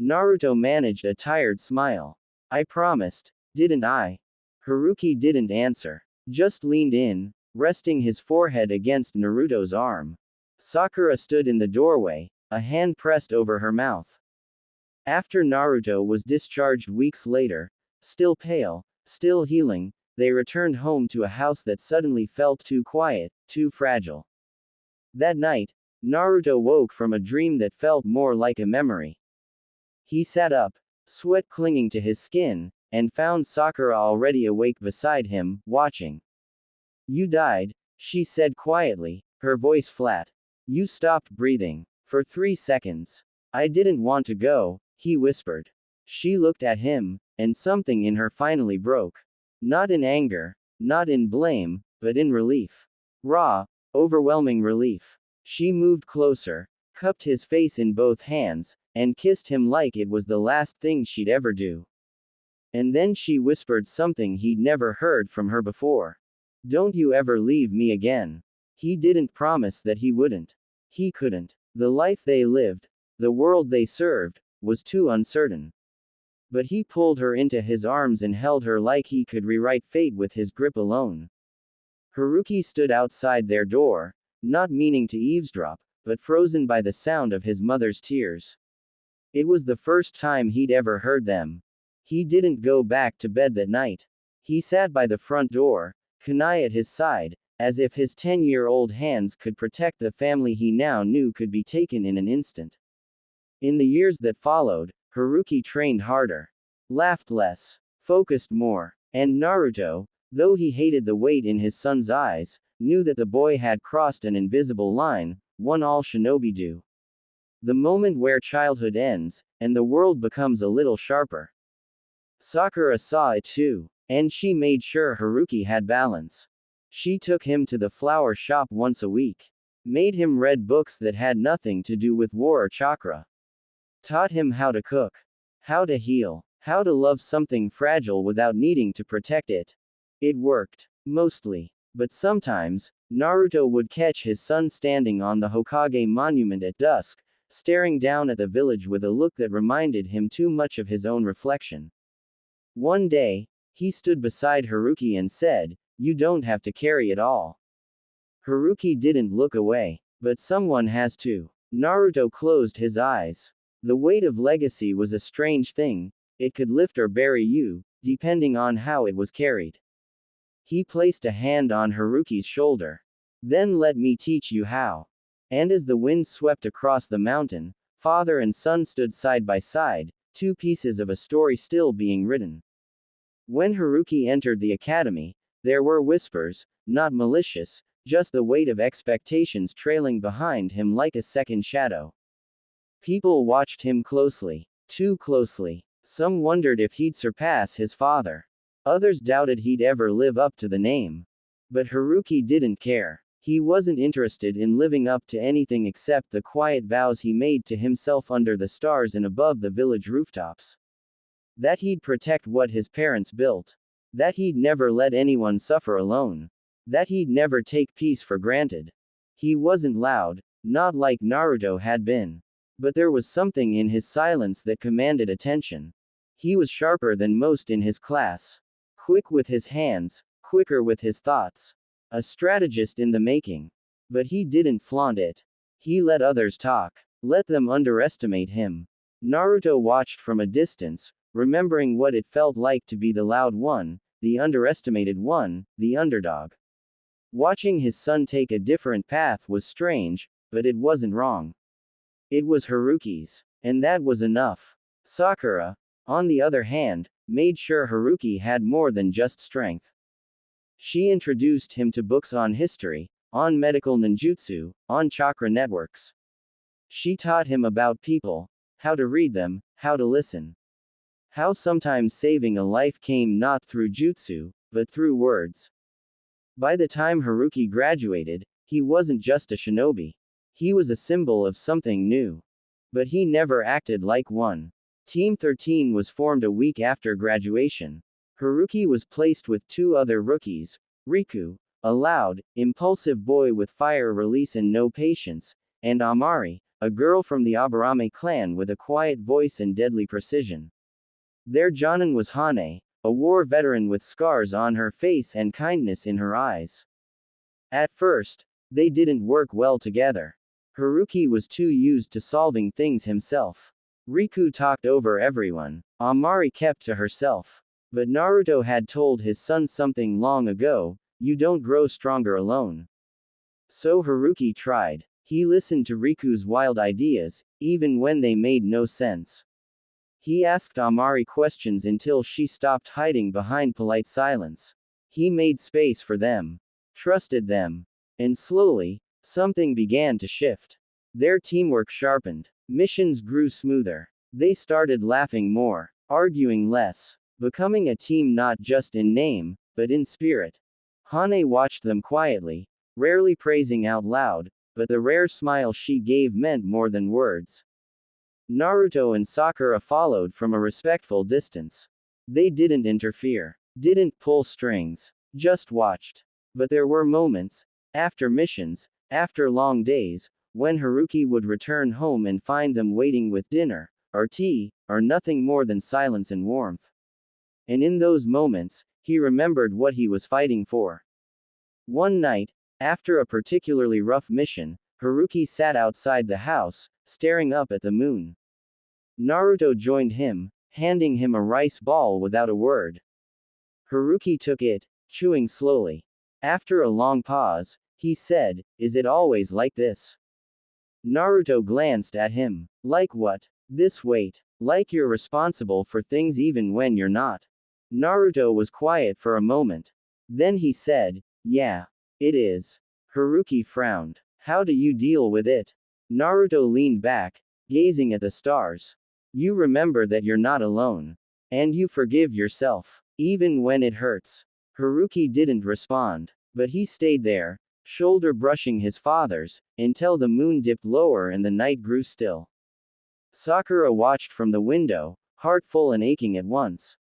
Naruto managed a tired smile. I promised, didn't I? Haruki didn't answer. Just leaned in, resting his forehead against Naruto's arm. Sakura stood in the doorway, a hand pressed over her mouth. After Naruto was discharged weeks later, still pale, still healing, they returned home to a house that suddenly felt too quiet, too fragile. That night, Naruto woke from a dream that felt more like a memory. He sat up, sweat clinging to his skin, and found Sakura already awake beside him, watching. You died, she said quietly, her voice flat. You stopped breathing. For 3 seconds. I didn't want to go, he whispered. She looked at him, and something in her finally broke. Not in anger, not in blame, but in relief. Raw, overwhelming relief. She moved closer, cupped his face in both hands, and kissed him like it was the last thing she'd ever do. And then she whispered something he'd never heard from her before. Don't you ever leave me again. He didn't promise that he wouldn't. He couldn't. The life they lived, the world they served, was too uncertain. But he pulled her into his arms and held her like he could rewrite fate with his grip alone. Haruki stood outside their door, not meaning to eavesdrop, but frozen by the sound of his mother's tears. It was the first time he'd ever heard them. He didn't go back to bed that night. He sat by the front door, kunai at his side, as if his 10-year-old hands could protect the family he now knew could be taken in an instant. In the years that followed, Haruki trained harder, laughed less, focused more, and Naruto, though he hated the weight in his son's eyes, knew that the boy had crossed an invisible line, one all shinobi do. The moment where childhood ends, and the world becomes a little sharper. Sakura saw it too, and she made sure Haruki had balance. She took him to the flower shop once a week. Made him read books that had nothing to do with war or chakra. Taught him how to cook. How to heal. How to love something fragile without needing to protect it. It worked. Mostly. But sometimes, Naruto would catch his son standing on the Hokage monument at dusk, staring down at the village with a look that reminded him too much of his own reflection. One day, he stood beside Haruki and said, "You don't have to carry it all." Haruki didn't look away. But someone has to. Naruto closed his eyes. The weight of legacy was a strange thing. It could lift or bury you, depending on how it was carried. He placed a hand on Haruki's shoulder. Then let me teach you how. And as the wind swept across the mountain, father and son stood side by side, two pieces of a story still being written. When Haruki entered the academy, there were whispers, not malicious, just the weight of expectations trailing behind him like a second shadow. People watched him closely, too closely. Some wondered if he'd surpass his father. Others doubted he'd ever live up to the name. But Haruki didn't care. He wasn't interested in living up to anything except the quiet vows he made to himself under the stars and above the village rooftops. That he'd protect what his parents built. That he'd never let anyone suffer alone. That he'd never take peace for granted. He wasn't loud, not like Naruto had been. But there was something in his silence that commanded attention. He was sharper than most in his class. Quick with his hands, quicker with his thoughts. A strategist in the making. But he didn't flaunt it. He let others talk. Let them underestimate him. Naruto watched from a distance, remembering what it felt like to be the loud one, the underestimated one, the underdog. Watching his son take a different path was strange, but it wasn't wrong. It was Haruki's. And that was enough. Sakura, on the other hand, made sure Haruki had more than just strength. She introduced him to books on history, on medical ninjutsu, on chakra networks. She taught him about people, how to read them, how to listen. How sometimes saving a life came not through jutsu, but through words. By the time Haruki graduated, he wasn't just a shinobi. He was a symbol of something new. But he never acted like one. Team 13 was formed a week after graduation. Haruki was placed with two other rookies, Riku, a loud, impulsive boy with fire release and no patience, and Amari, a girl from the Aburame clan with a quiet voice and deadly precision. Their Jonin was Hane, a war veteran with scars on her face and kindness in her eyes. At first, they didn't work well together. Haruki was too used to solving things himself. Riku talked over everyone. Amari kept to herself. But Naruto had told his son something long ago: you don't grow stronger alone. So Haruki tried. He listened to Riku's wild ideas, even when they made no sense. He asked Amari questions until she stopped hiding behind polite silence. He made space for them. Trusted them. And slowly, something began to shift. Their teamwork sharpened. Missions grew smoother. They started laughing more, arguing less, becoming a team not just in name, but in spirit. Hane watched them quietly, rarely praising out loud, but the rare smile she gave meant more than words. Naruto and Sakura followed from a respectful distance. They didn't interfere, didn't pull strings, just watched. But there were moments, after missions, after long days, when Haruki would return home and find them waiting with dinner, or tea, or nothing more than silence and warmth. And in those moments, he remembered what he was fighting for. One night, after a particularly rough mission, Haruki sat outside the house, staring up at the moon. Naruto joined him, handing him a rice ball without a word. Haruki took it, chewing slowly. After a long pause, he said, "Is it always like this?" Naruto glanced at him. "Like what?" "This weight. Like you're responsible for things even when you're not." Naruto was quiet for a moment. Then he said, "Yeah. It is." Haruki frowned. "How do you deal with it?" Naruto leaned back, gazing at the stars. "You remember that you're not alone. And you forgive yourself. Even when it hurts." Haruki didn't respond. But he stayed there, shoulder brushing his father's, until the moon dipped lower and the night grew still. Sakura watched from the window, heart full and aching at once.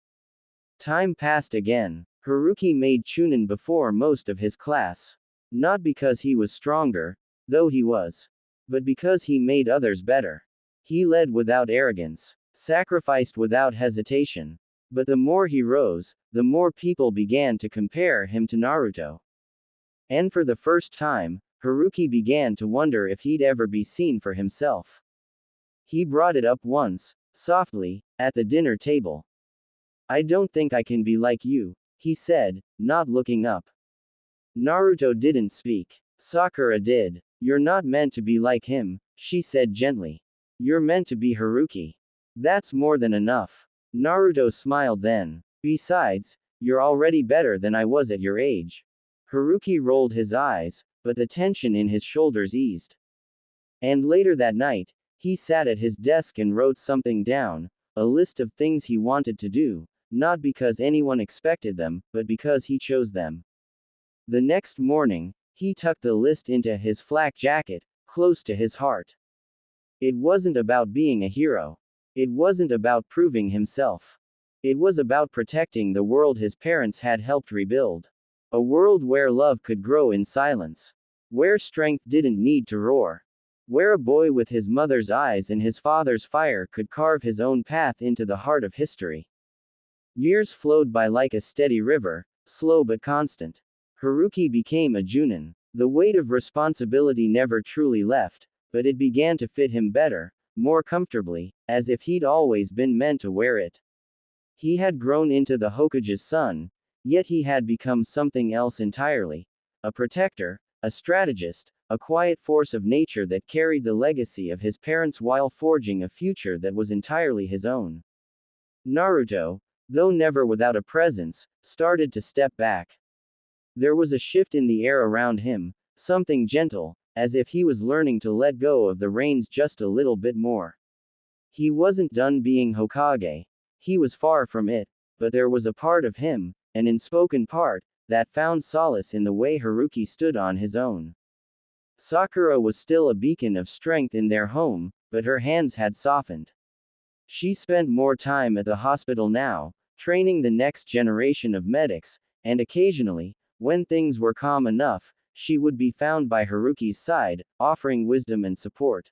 Time passed again. Haruki made Chunin before most of his class. Not because he was stronger, though he was. But because he made others better. He led without arrogance, sacrificed without hesitation. But the more he rose, the more people began to compare him to Naruto. And for the first time, Haruki began to wonder if he'd ever be seen for himself. He brought it up once, softly, at the dinner table. "I don't think I can be like you," he said, not looking up. Naruto didn't speak. Sakura did. "You're not meant to be like him," she said gently. "You're meant to be Haruki. That's more than enough." Naruto smiled then. "Besides, you're already better than I was at your age." Haruki rolled his eyes, but the tension in his shoulders eased. And later that night, he sat at his desk and wrote something down, a list of things he wanted to do, not because anyone expected them, but because he chose them. The next morning, he tucked the list into his flak jacket, close to his heart. It wasn't about being a hero. It wasn't about proving himself. It was about protecting the world his parents had helped rebuild. A world where love could grow in silence. Where strength didn't need to roar. Where a boy with his mother's eyes and his father's fire could carve his own path into the heart of history. Years flowed by like a steady river, slow but constant. Haruki became a Junin. The weight of responsibility never truly left, but it began to fit him better, more comfortably, as if he'd always been meant to wear it. He had grown into the Hokage's son, yet he had become something else entirely. A protector, a strategist, a quiet force of nature that carried the legacy of his parents while forging a future that was entirely his own. Naruto, though never without a presence, started to step back. There was a shift in the air around him, something gentle, as if he was learning to let go of the reins just a little bit more. He wasn't done being Hokage. He was far from it, but there was a part of him, an unspoken part, that found solace in the way Haruki stood on his own. Sakura was still a beacon of strength in their home, but her hands had softened. She spent more time at the hospital now, training the next generation of medics, and occasionally, when things were calm enough, she would be found by Haruki's side, offering wisdom and support.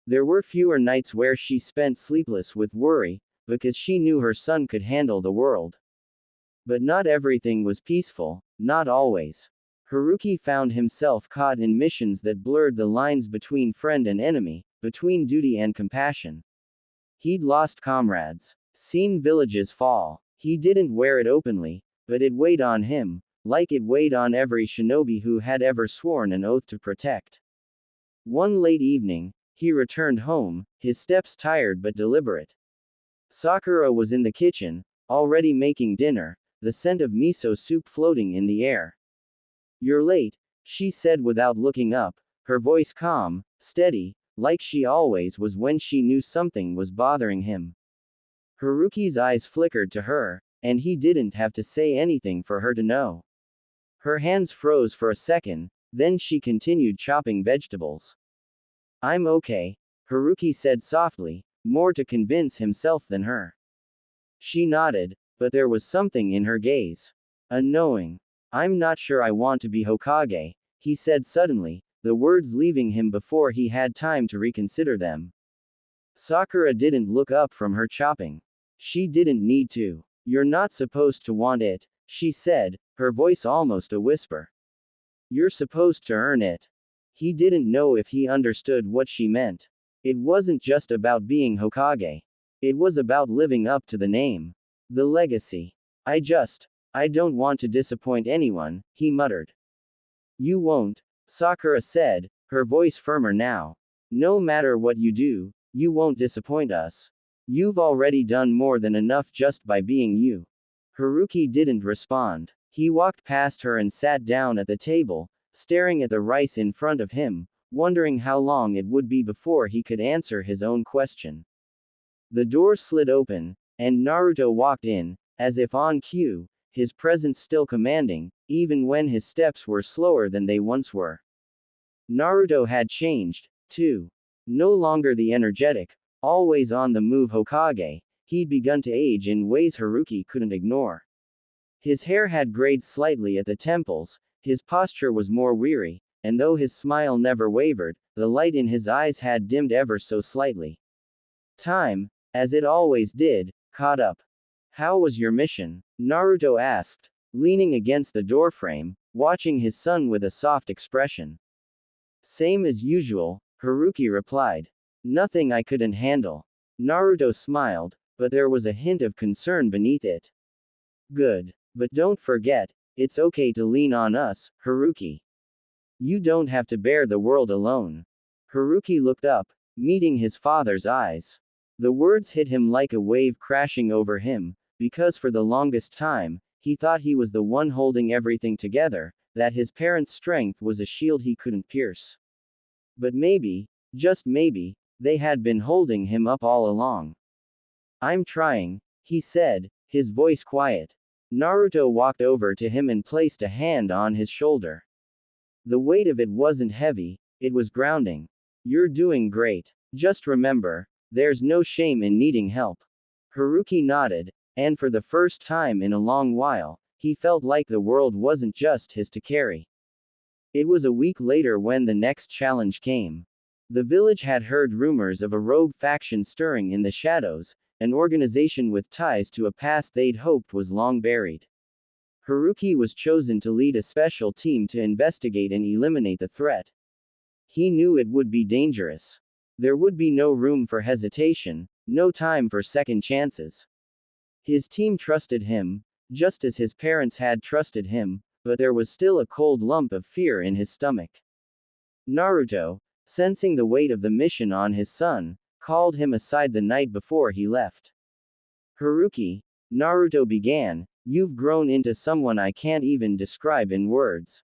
There were fewer nights where she spent sleepless with worry, because she knew her son could handle the world. But not everything was peaceful, not always. Haruki found himself caught in missions that blurred the lines between friend and enemy, between duty and compassion. He'd lost comrades, seen villages fall. He didn't wear it openly, but it weighed on him, like it weighed on every shinobi who had ever sworn an oath to protect. One late evening, he returned home, his steps tired but deliberate. Sakura was in the kitchen, already making dinner, the scent of miso soup floating in the air. "You're late," she said without looking up, her voice calm, steady, like she always was when she knew something was bothering him. Haruki's eyes flickered to her, and he didn't have to say anything for her to know. Her hands froze for a second, then she continued chopping vegetables. "I'm okay," Haruki said softly, more to convince himself than her. She nodded, but there was something in her gaze. A knowing. "I'm not sure I want to be Hokage," he said suddenly, the words leaving him before he had time to reconsider them. Sakura didn't look up from her chopping. She didn't need to. "You're not supposed to want it," she said, her voice almost a whisper. "You're supposed to earn it." He didn't know if he understood what she meant. It wasn't just about being Hokage. It was about living up to the name. The legacy. I don't want to disappoint anyone," he muttered. "You won't," Sakura said, her voice firmer now. "No matter what you do, you won't disappoint us. You've already done more than enough just by being you." Haruki didn't respond. He walked past her and sat down at the table, staring at the rice in front of him, wondering how long it would be before he could answer his own question. The door slid open, and Naruto walked in, as if on cue, his presence still commanding, even when his steps were slower than they once were. Naruto had changed, too. No longer the energetic, always on the move Hokage, he'd begun to age in ways Haruki couldn't ignore. His hair had grayed slightly at the temples, his posture was more weary, and though his smile never wavered, the light in his eyes had dimmed ever so slightly. Time, as it always did, caught up. "How was your mission?" Naruto asked, leaning against the doorframe, watching his son with a soft expression. "Same as usual," Haruki replied. "Nothing I couldn't handle." Naruto smiled, but there was a hint of concern beneath it. "Good. But don't forget, it's okay to lean on us, Haruki. You don't have to bear the world alone." Haruki looked up, meeting his father's eyes. The words hit him like a wave crashing over him, because for the longest time, he thought he was the one holding everything together, that his parents' strength was a shield he couldn't pierce. But maybe, just maybe, they had been holding him up all along. "I'm trying," he said, his voice quiet. Naruto walked over to him and placed a hand on his shoulder. The weight of it wasn't heavy, it was grounding. "You're doing great. Just remember, there's no shame in needing help." Haruki nodded, and for the first time in a long while, he felt like the world wasn't just his to carry. It was a week later when the next challenge came. The village had heard rumors of a rogue faction stirring in the shadows, an organization with ties to a past they'd hoped was long buried. Haruki was chosen to lead a special team to investigate and eliminate the threat. He knew it would be dangerous. There would be no room for hesitation, no time for second chances. His team trusted him, just as his parents had trusted him, but there was still a cold lump of fear in his stomach. Naruto, sensing the weight of the mission on his son, called him aside the night before he left. "Haruki," Naruto began, "you've grown into someone I can't even describe in words.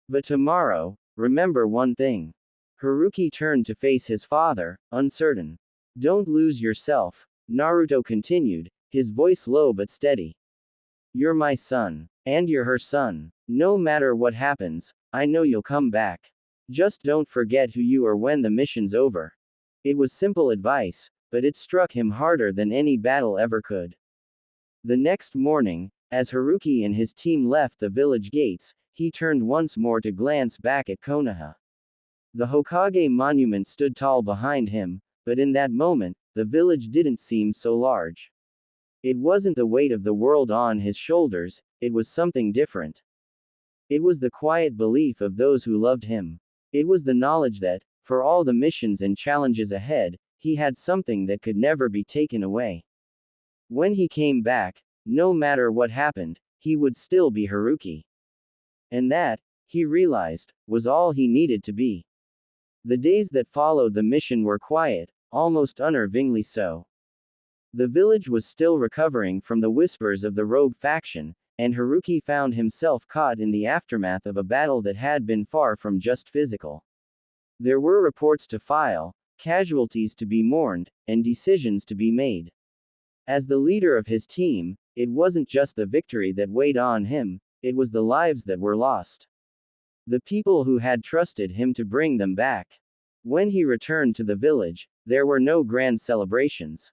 But tomorrow, remember one thing." Haruki turned to face his father, uncertain. "Don't lose yourself," Naruto continued, his voice low but steady. "You're my son. And you're her son. No matter what happens, I know you'll come back. Just don't forget who you are when the mission's over." It was simple advice, but it struck him harder than any battle ever could. The next morning, as Haruki and his team left the village gates, he turned once more to glance back at Konoha. The Hokage monument stood tall behind him, but in that moment, the village didn't seem so large. It wasn't the weight of the world on his shoulders, it was something different. It was the quiet belief of those who loved him. It was the knowledge that, for all the missions and challenges ahead, he had something that could never be taken away. When he came back, no matter what happened, he would still be Haruki. And that, he realized, was all he needed to be. The days that followed the mission were quiet, almost unnervingly so. The village was still recovering from the whispers of the rogue faction, and Haruki found himself caught in the aftermath of a battle that had been far from just physical. There were reports to file, casualties to be mourned, and decisions to be made. As the leader of his team, it wasn't just the victory that weighed on him, it was the lives that were lost. The people who had trusted him to bring them back. When he returned to the village, there were no grand celebrations.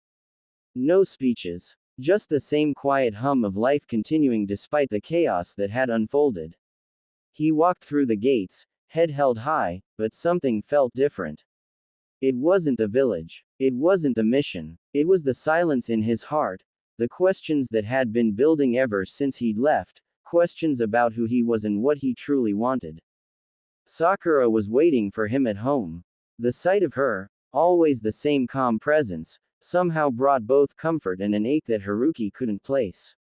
No speeches. Just the same quiet hum of life continuing despite the chaos that had unfolded. He walked through the gates, head held high, but something felt different. It wasn't the village. It wasn't the mission. It was the silence in his heart, the questions that had been building ever since he'd left, questions about who he was and what he truly wanted. Sakura was waiting for him at home. The sight of her, always the same calm presence, somehow brought both comfort and an ache that Haruki couldn't place.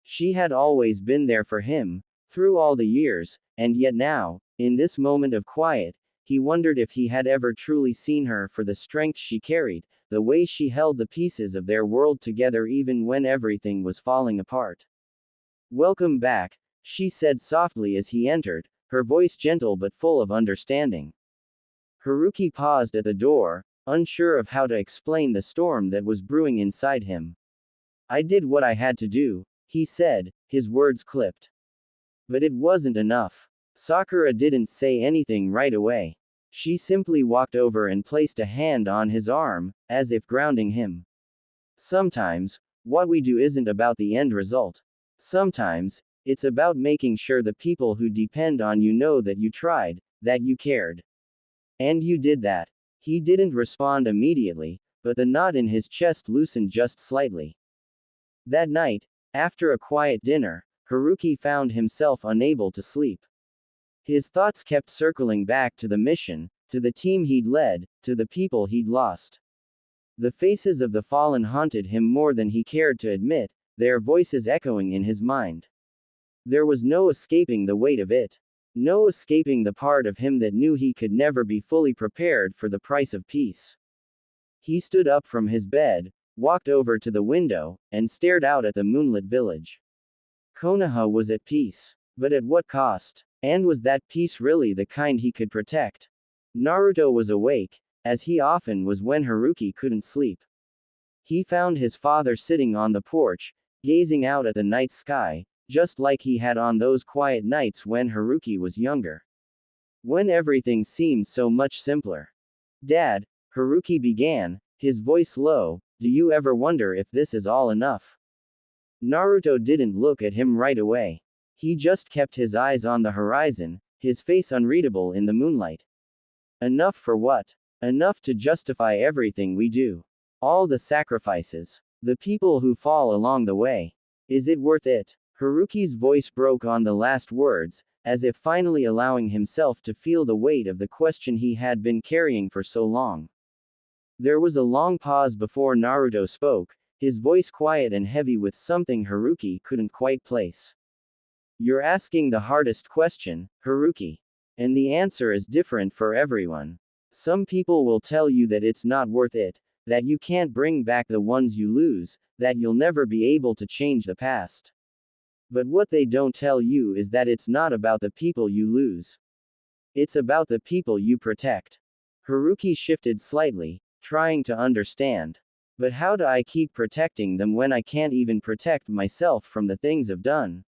She had always been there for him, through all the years, and yet now, in this moment of quiet, he wondered if he had ever truly seen her for the strength she carried, the way she held the pieces of their world together even when everything was falling apart. "Welcome back," she said softly as he entered, her voice gentle but full of understanding. Haruki paused at the door, unsure of how to explain the storm that was brewing inside him. "I did what I had to do," he said, his words clipped. But it wasn't enough. Sakura didn't say anything right away. She simply walked over and placed a hand on his arm, as if grounding him. "Sometimes, what we do isn't about the end result. Sometimes, it's about making sure the people who depend on you know that you tried, that you cared. And you did that." He didn't respond immediately, but the knot in his chest loosened just slightly. That night, after a quiet dinner, Haruki found himself unable to sleep. His thoughts kept circling back to the mission, to the team he'd led, to the people he'd lost. The faces of the fallen haunted him more than he cared to admit, their voices echoing in his mind. There was no escaping the weight of it. No escaping the part of him that knew he could never be fully prepared for the price of peace. He stood up from his bed, walked over to the window, and stared out at the moonlit village. Konoha was at peace. But at what cost? And was that peace really the kind he could protect? Naruto was awake, as he often was when Haruki couldn't sleep. He found his father sitting on the porch, gazing out at the night sky, just like he had on those quiet nights when Haruki was younger. When everything seemed so much simpler. "Dad," Haruki began, his voice low, "do you ever wonder if this is all enough?" Naruto didn't look at him right away. He just kept his eyes on the horizon, his face unreadable in the moonlight. "Enough for what? Enough to justify everything we do. All the sacrifices. The people who fall along the way. Is it worth it?" Haruki's voice broke on the last words, as if finally allowing himself to feel the weight of the question he had been carrying for so long. There was a long pause before Naruto spoke, his voice quiet and heavy with something Haruki couldn't quite place. "You're asking the hardest question, Haruki. And the answer is different for everyone. Some people will tell you that it's not worth it, that you can't bring back the ones you lose, that you'll never be able to change the past. But what they don't tell you is that it's not about the people you lose. It's about the people you protect." Haruki shifted slightly, trying to understand. "But how do I keep protecting them when I can't even protect myself from the things I've done?"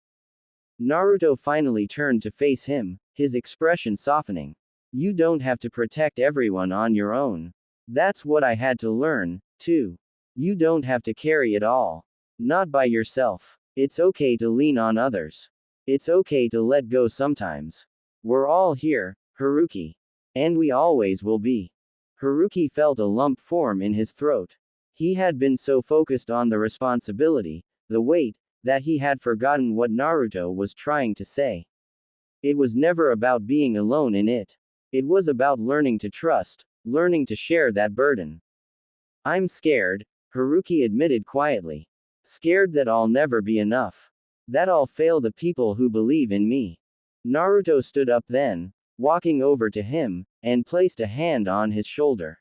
Naruto finally turned to face him, his expression softening. "You don't have to protect everyone on your own. That's what I had to learn, too. You don't have to carry it all. Not by yourself. It's okay to lean on others. It's okay to let go sometimes. We're all here, Haruki. And we always will be. Haruki felt a lump form in his throat. He had been so focused on the responsibility, the weight, that he had forgotten what Naruto was trying to say. It was never about being alone in it. It was about learning to trust, learning to share that burden. I'm scared, Haruki admitted quietly. Scared that I'll never be enough. That I'll fail the people who believe in me. Naruto stood up then, walking over to him, and placed a hand on his shoulder.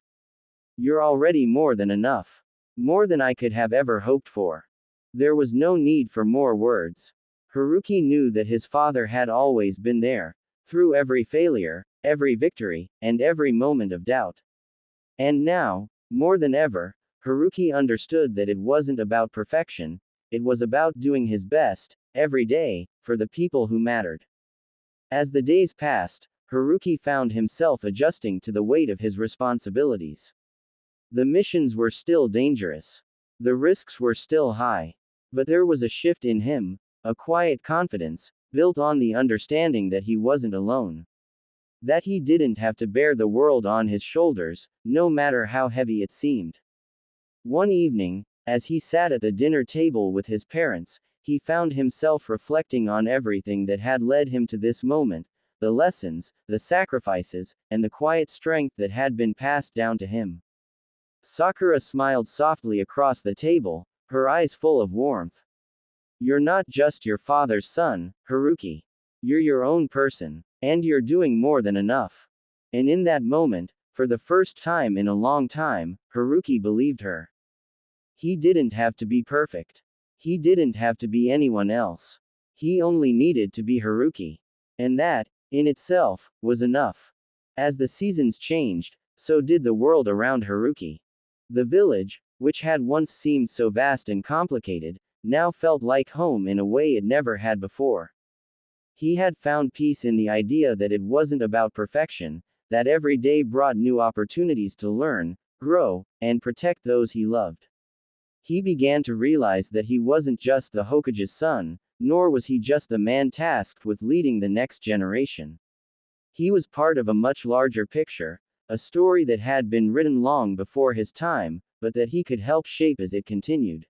You're already more than enough. More than I could have ever hoped for. There was no need for more words. Haruki knew that his father had always been there, through every failure, every victory, and every moment of doubt. And now, more than ever, Haruki understood that it wasn't about perfection, it was about doing his best, every day, for the people who mattered. As the days passed, Haruki found himself adjusting to the weight of his responsibilities. The missions were still dangerous. The risks were still high. But there was a shift in him, a quiet confidence, built on the understanding that he wasn't alone. That he didn't have to bear the world on his shoulders, no matter how heavy it seemed. One evening, as he sat at the dinner table with his parents, he found himself reflecting on everything that had led him to this moment, the lessons, the sacrifices, and the quiet strength that had been passed down to him. Sakura smiled softly across the table, her eyes full of warmth. You're not just your father's son, Haruki. You're your own person. And you're doing more than enough. And in that moment, for the first time in a long time, Haruki believed her. He didn't have to be perfect. He didn't have to be anyone else. He only needed to be Haruki. And that, in itself, was enough. As the seasons changed, so did the world around Haruki. The village, which had once seemed so vast and complicated, now felt like home in a way it never had before. He had found peace in the idea that it wasn't about perfection, that every day brought new opportunities to learn, grow, and protect those he loved. He began to realize that he wasn't just the Hokage's son, nor was he just the man tasked with leading the next generation. He was part of a much larger picture, a story that had been written long before his time, but that he could help shape as it continued.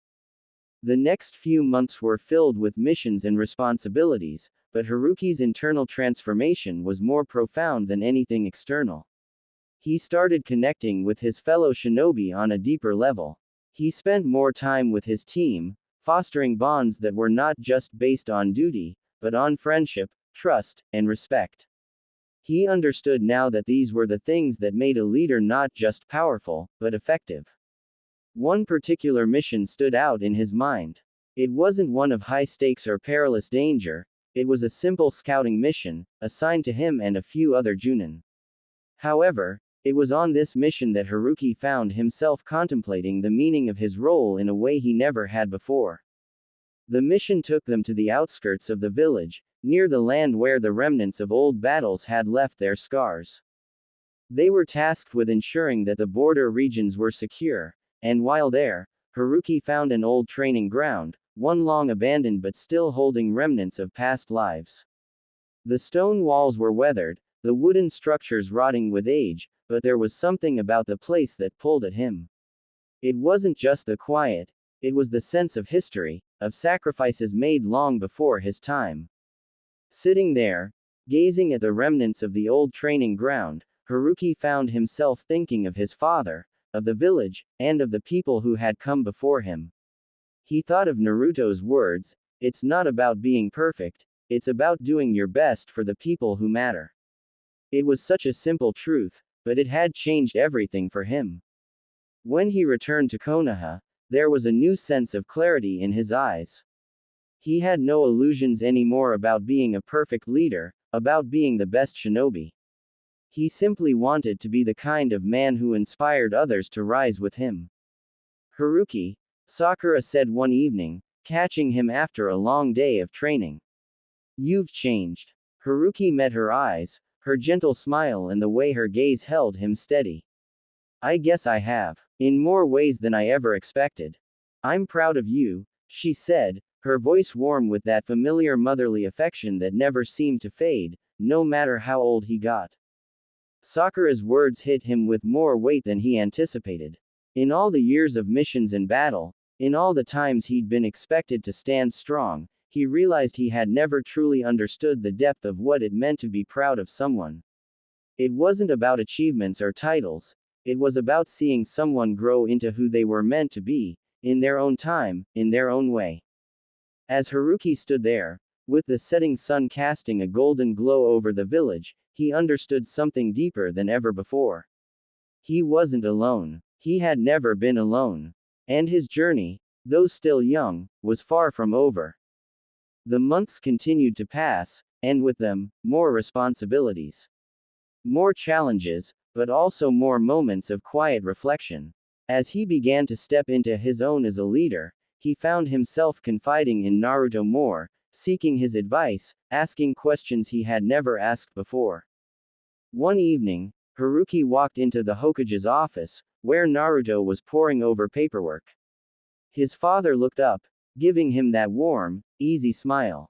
The next few months were filled with missions and responsibilities, but Haruki's internal transformation was more profound than anything external. He started connecting with his fellow shinobi on a deeper level. He spent more time with his team, fostering bonds that were not just based on duty, but on friendship, trust, and respect. He understood now that these were the things that made a leader not just powerful, but effective. One particular mission stood out in his mind. It wasn't one of high stakes or perilous danger, it was a simple scouting mission, assigned to him and a few other Junin. However, it was on this mission that Haruki found himself contemplating the meaning of his role in a way he never had before. The mission took them to the outskirts of the village, near the land where the remnants of old battles had left their scars. They were tasked with ensuring that the border regions were secure, and while there, Haruki found an old training ground, one long abandoned but still holding remnants of past lives. The stone walls were weathered, the wooden structures rotting with age, but there was something about the place that pulled at him. It wasn't just the quiet, it was the sense of history, of sacrifices made long before his time. Sitting there, gazing at the remnants of the old training ground, Haruki found himself thinking of his father, of the village, and of the people who had come before him. He thought of Naruto's words, "It's not about being perfect, it's about doing your best for the people who matter." It was such a simple truth, but it had changed everything for him. When he returned to Konoha, there was a new sense of clarity in his eyes. He had no illusions anymore about being a perfect leader, about being the best shinobi. He simply wanted to be the kind of man who inspired others to rise with him. Haruki, Sakura said one evening, catching him after a long day of training. You've changed. Haruki met her eyes, her gentle smile and the way her gaze held him steady. I guess I have. In more ways than I ever expected. I'm proud of you, she said, her voice warm with that familiar motherly affection that never seemed to fade, no matter how old he got. Sakura's words hit him with more weight than he anticipated. In all the years of missions and battle, in all the times he'd been expected to stand strong, he realized he had never truly understood the depth of what it meant to be proud of someone. It wasn't about achievements or titles, it was about seeing someone grow into who they were meant to be, in their own time, in their own way. As Haruki stood there, with the setting sun casting a golden glow over the village, he understood something deeper than ever before. He wasn't alone. He had never been alone. And his journey, though still young, was far from over. The months continued to pass, and with them, more responsibilities. More challenges, but also more moments of quiet reflection. As he began to step into his own as a leader, he found himself confiding in Naruto more, seeking his advice, asking questions he had never asked before. One evening, Haruki walked into the Hokage's office, where Naruto was poring over paperwork. His father looked up, giving him that warm, easy smile.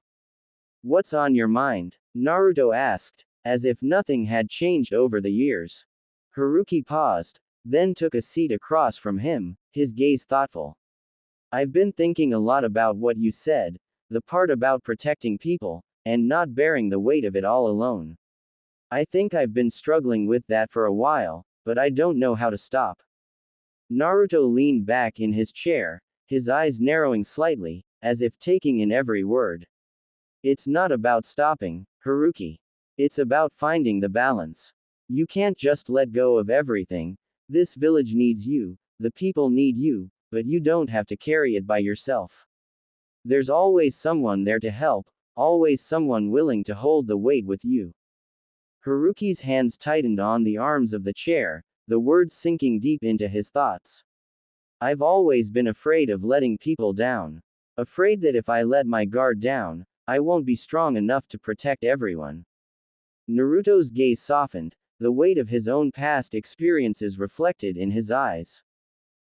"What's on your mind?" Naruto asked, as if nothing had changed over the years. Haruki paused, then took a seat across from him, his gaze thoughtful. "I've been thinking a lot about what you said, the part about protecting people, and not bearing the weight of it all alone. I think I've been struggling with that for a while, but I don't know how to stop." Naruto leaned back in his chair, his eyes narrowing slightly, as if taking in every word. "It's not about stopping, Haruki. It's about finding the balance. You can't just let go of everything. This village needs you, the people need you, but you don't have to carry it by yourself. There's always someone there to help, always someone willing to hold the weight with you." Haruki's hands tightened on the arms of the chair, the words sinking deep into his thoughts. "I've always been afraid of letting people down. Afraid that if I let my guard down, I won't be strong enough to protect everyone." Naruto's gaze softened, the weight of his own past experiences reflected in his eyes.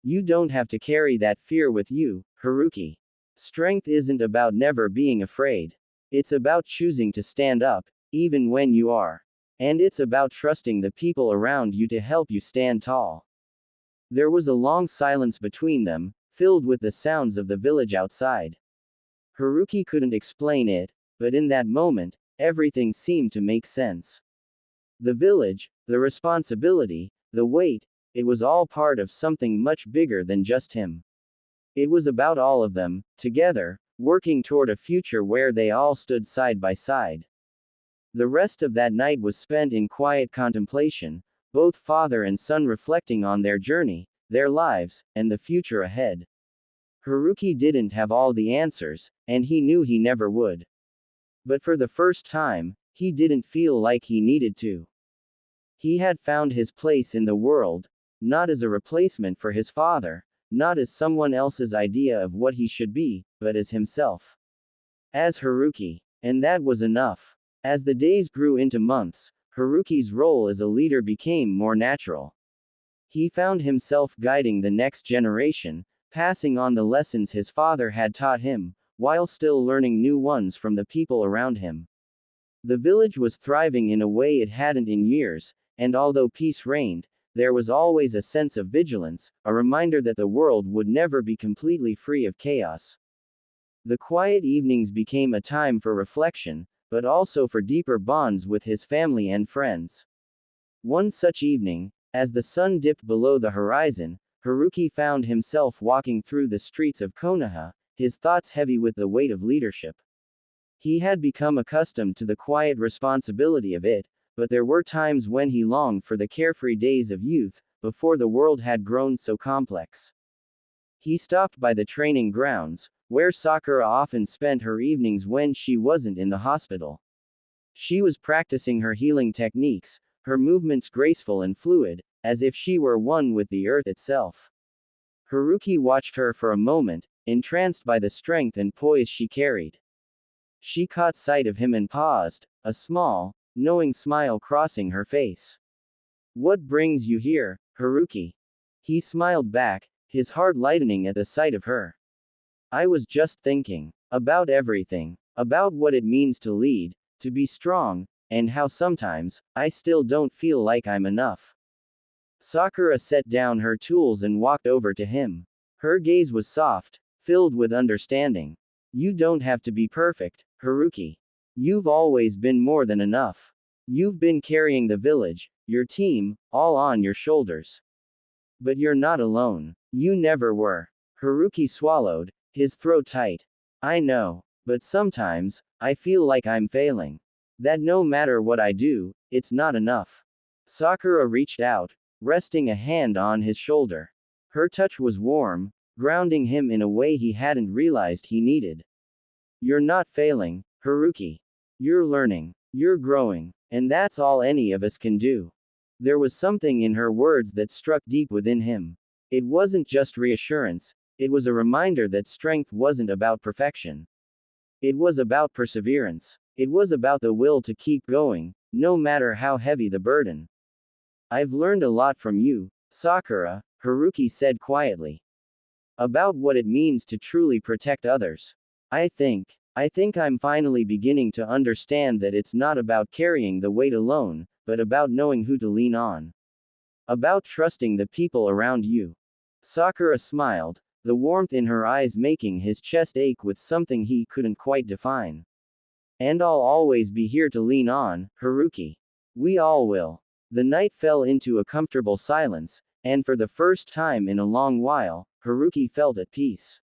"You don't have to carry that fear with you, Haruki. Strength isn't about never being afraid. It's about choosing to stand up, even when you are. And it's about trusting the people around you to help you stand tall." There was a long silence between them, filled with the sounds of the village outside. Haruki couldn't explain it, but in that moment, everything seemed to make sense. The village, the responsibility, the weight, it was all part of something much bigger than just him. It was about all of them, together, working toward a future where they all stood side by side. The rest of that night was spent in quiet contemplation, both father and son reflecting on their journey, their lives, and the future ahead. Haruki didn't have all the answers, and he knew he never would. But for the first time, he didn't feel like he needed to. He had found his place in the world, not as a replacement for his father, not as someone else's idea of what he should be, but as himself. As Haruki. And that was enough. As the days grew into months, Haruki's role as a leader became more natural. He found himself guiding the next generation, passing on the lessons his father had taught him, while still learning new ones from the people around him. The village was thriving in a way it hadn't in years, and although peace reigned, there was always a sense of vigilance, a reminder that the world would never be completely free of chaos. The quiet evenings became a time for reflection, but also for deeper bonds with his family and friends. One such evening, as the sun dipped below the horizon, Haruki found himself walking through the streets of Konoha, his thoughts heavy with the weight of leadership. He had become accustomed to the quiet responsibility of it, but there were times when he longed for the carefree days of youth, before the world had grown so complex. He stopped by the training grounds, where Sakura often spent her evenings when she wasn't in the hospital. She was practicing her healing techniques, her movements graceful and fluid, as if she were one with the earth itself. Haruki watched her for a moment, entranced by the strength and poise she carried. She caught sight of him and paused, a small, knowing smile crossing her face. "What brings you here, Haruki?" He smiled back, his heart lightening at the sight of her. "I was just thinking about everything, about what it means to lead, to be strong, and how sometimes, I still don't feel like I'm enough. Sakura set down her tools and walked over to him. Her gaze was soft, filled with understanding. You don't have to be perfect, Haruki. You've always been more than enough. You've been carrying the village, your team, all on your shoulders. But you're not alone. You never were. Haruki swallowed, his throat tight. I know. But sometimes, I feel like I'm failing. That no matter what I do, it's not enough. Sakura reached out, resting a hand on his shoulder. Her touch was warm, grounding him in a way he hadn't realized he needed. You're not failing, Haruki. You're learning. You're growing. And that's all any of us can do. There was something in her words that struck deep within him. It wasn't just reassurance, it was a reminder that strength wasn't about perfection. It was about perseverance. It was about the will to keep going, no matter how heavy the burden. I've learned a lot from you, Sakura, Haruki said quietly. About what it means to truly protect others. I think I'm finally beginning to understand that it's not about carrying the weight alone, but about knowing who to lean on. About trusting the people around you. Sakura smiled, the warmth in her eyes making his chest ache with something he couldn't quite define. And I'll always be here to lean on, Haruki. We all will. The night fell into a comfortable silence, and for the first time in a long while, Haruki felt at peace.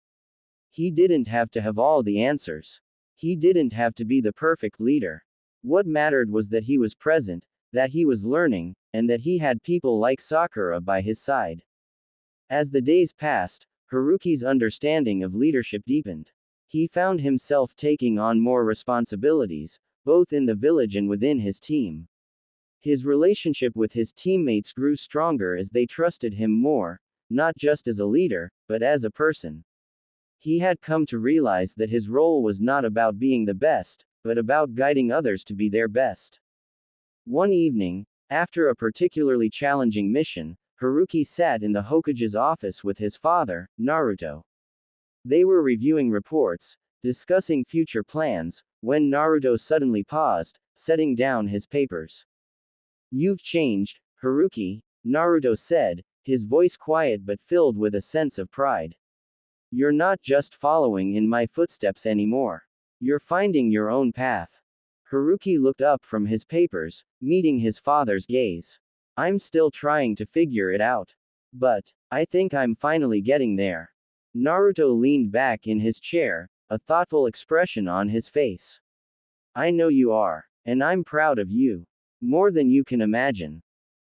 He didn't have to have all the answers. He didn't have to be the perfect leader. What mattered was that he was present, that he was learning, and that he had people like Sakura by his side. As the days passed, Haruki's understanding of leadership deepened. He found himself taking on more responsibilities, both in the village and within his team. His relationship with his teammates grew stronger as they trusted him more, not just as a leader, but as a person. He had come to realize that his role was not about being the best, but about guiding others to be their best. One evening, after a particularly challenging mission, Haruki sat in the Hokage's office with his father, Naruto. They were reviewing reports, discussing future plans, when Naruto suddenly paused, setting down his papers. You've changed, Haruki, Naruto said, his voice quiet but filled with a sense of pride. You're not just following in my footsteps anymore. You're finding your own path. Haruki looked up from his papers, meeting his father's gaze. I'm still trying to figure it out. But, I think I'm finally getting there. Naruto leaned back in his chair, a thoughtful expression on his face. I know you are. And I'm proud of you. More than you can imagine.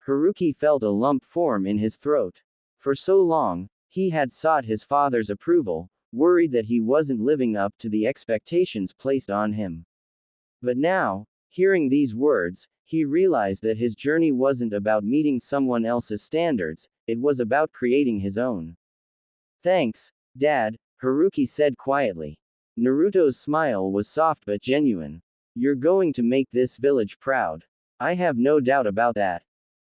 Haruki felt a lump form in his throat. For so long, he had sought his father's approval, worried that he wasn't living up to the expectations placed on him. But now, hearing these words, he realized that his journey wasn't about meeting someone else's standards, it was about creating his own. Thanks, Dad, Haruki said quietly. Naruto's smile was soft but genuine. You're going to make this village proud. I have no doubt about that.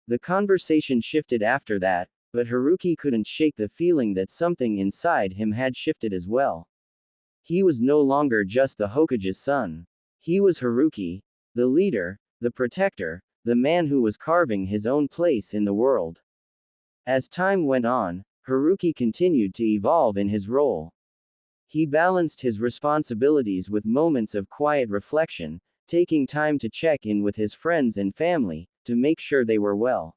The conversation shifted after that, but Haruki couldn't shake the feeling that something inside him had shifted as well. He was no longer just the Hokage's son. He was Haruki, the leader, the protector, the man who was carving his own place in the world. As time went on, Haruki continued to evolve in his role. He balanced his responsibilities with moments of quiet reflection, taking time to check in with his friends and family, to make sure they were well.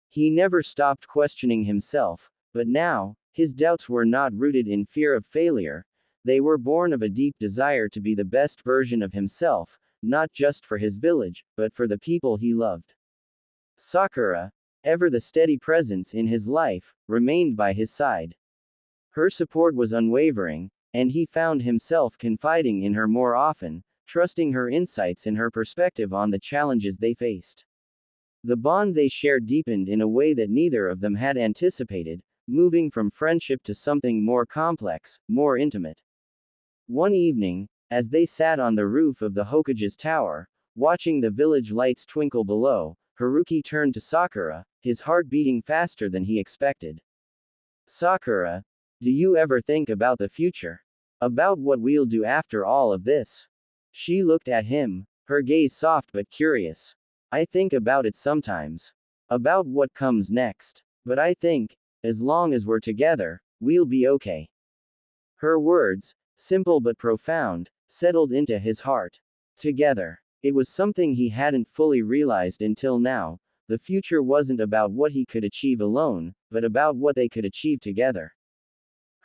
He never stopped questioning himself, but now, his doubts were not rooted in fear of failure, they were born of a deep desire to be the best version of himself, not just for his village, but for the people he loved. Sakura, ever the steady presence in his life, remained by his side. Her support was unwavering, and he found himself confiding in her more often, trusting her insights and her perspective on the challenges they faced. The bond they shared deepened in a way that neither of them had anticipated, moving from friendship to something more complex, more intimate. One evening, as they sat on the roof of the Hokage's tower, watching the village lights twinkle below, Haruki turned to Sakura, his heart beating faster than he expected. Sakura, do you ever think about the future? About what we'll do after all of this? She looked at him, her gaze soft but curious. I think about it sometimes. About what comes next. But I think, as long as we're together, we'll be okay. Her words, simple but profound, settled into his heart. Together. It was something he hadn't fully realized until now. The future wasn't about what he could achieve alone, but about what they could achieve together.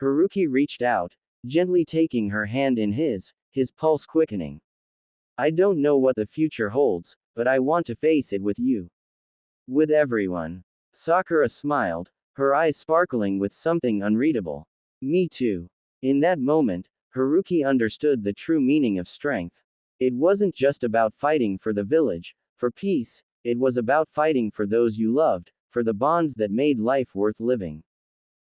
Haruki reached out, gently taking her hand in his pulse quickening. I don't know what the future holds, but I want to face it with you. With everyone. Sakura smiled, her eyes sparkling with something unreadable. Me too. In that moment, Haruki understood the true meaning of strength. It wasn't just about fighting for the village, for peace, it was about fighting for those you loved, for the bonds that made life worth living.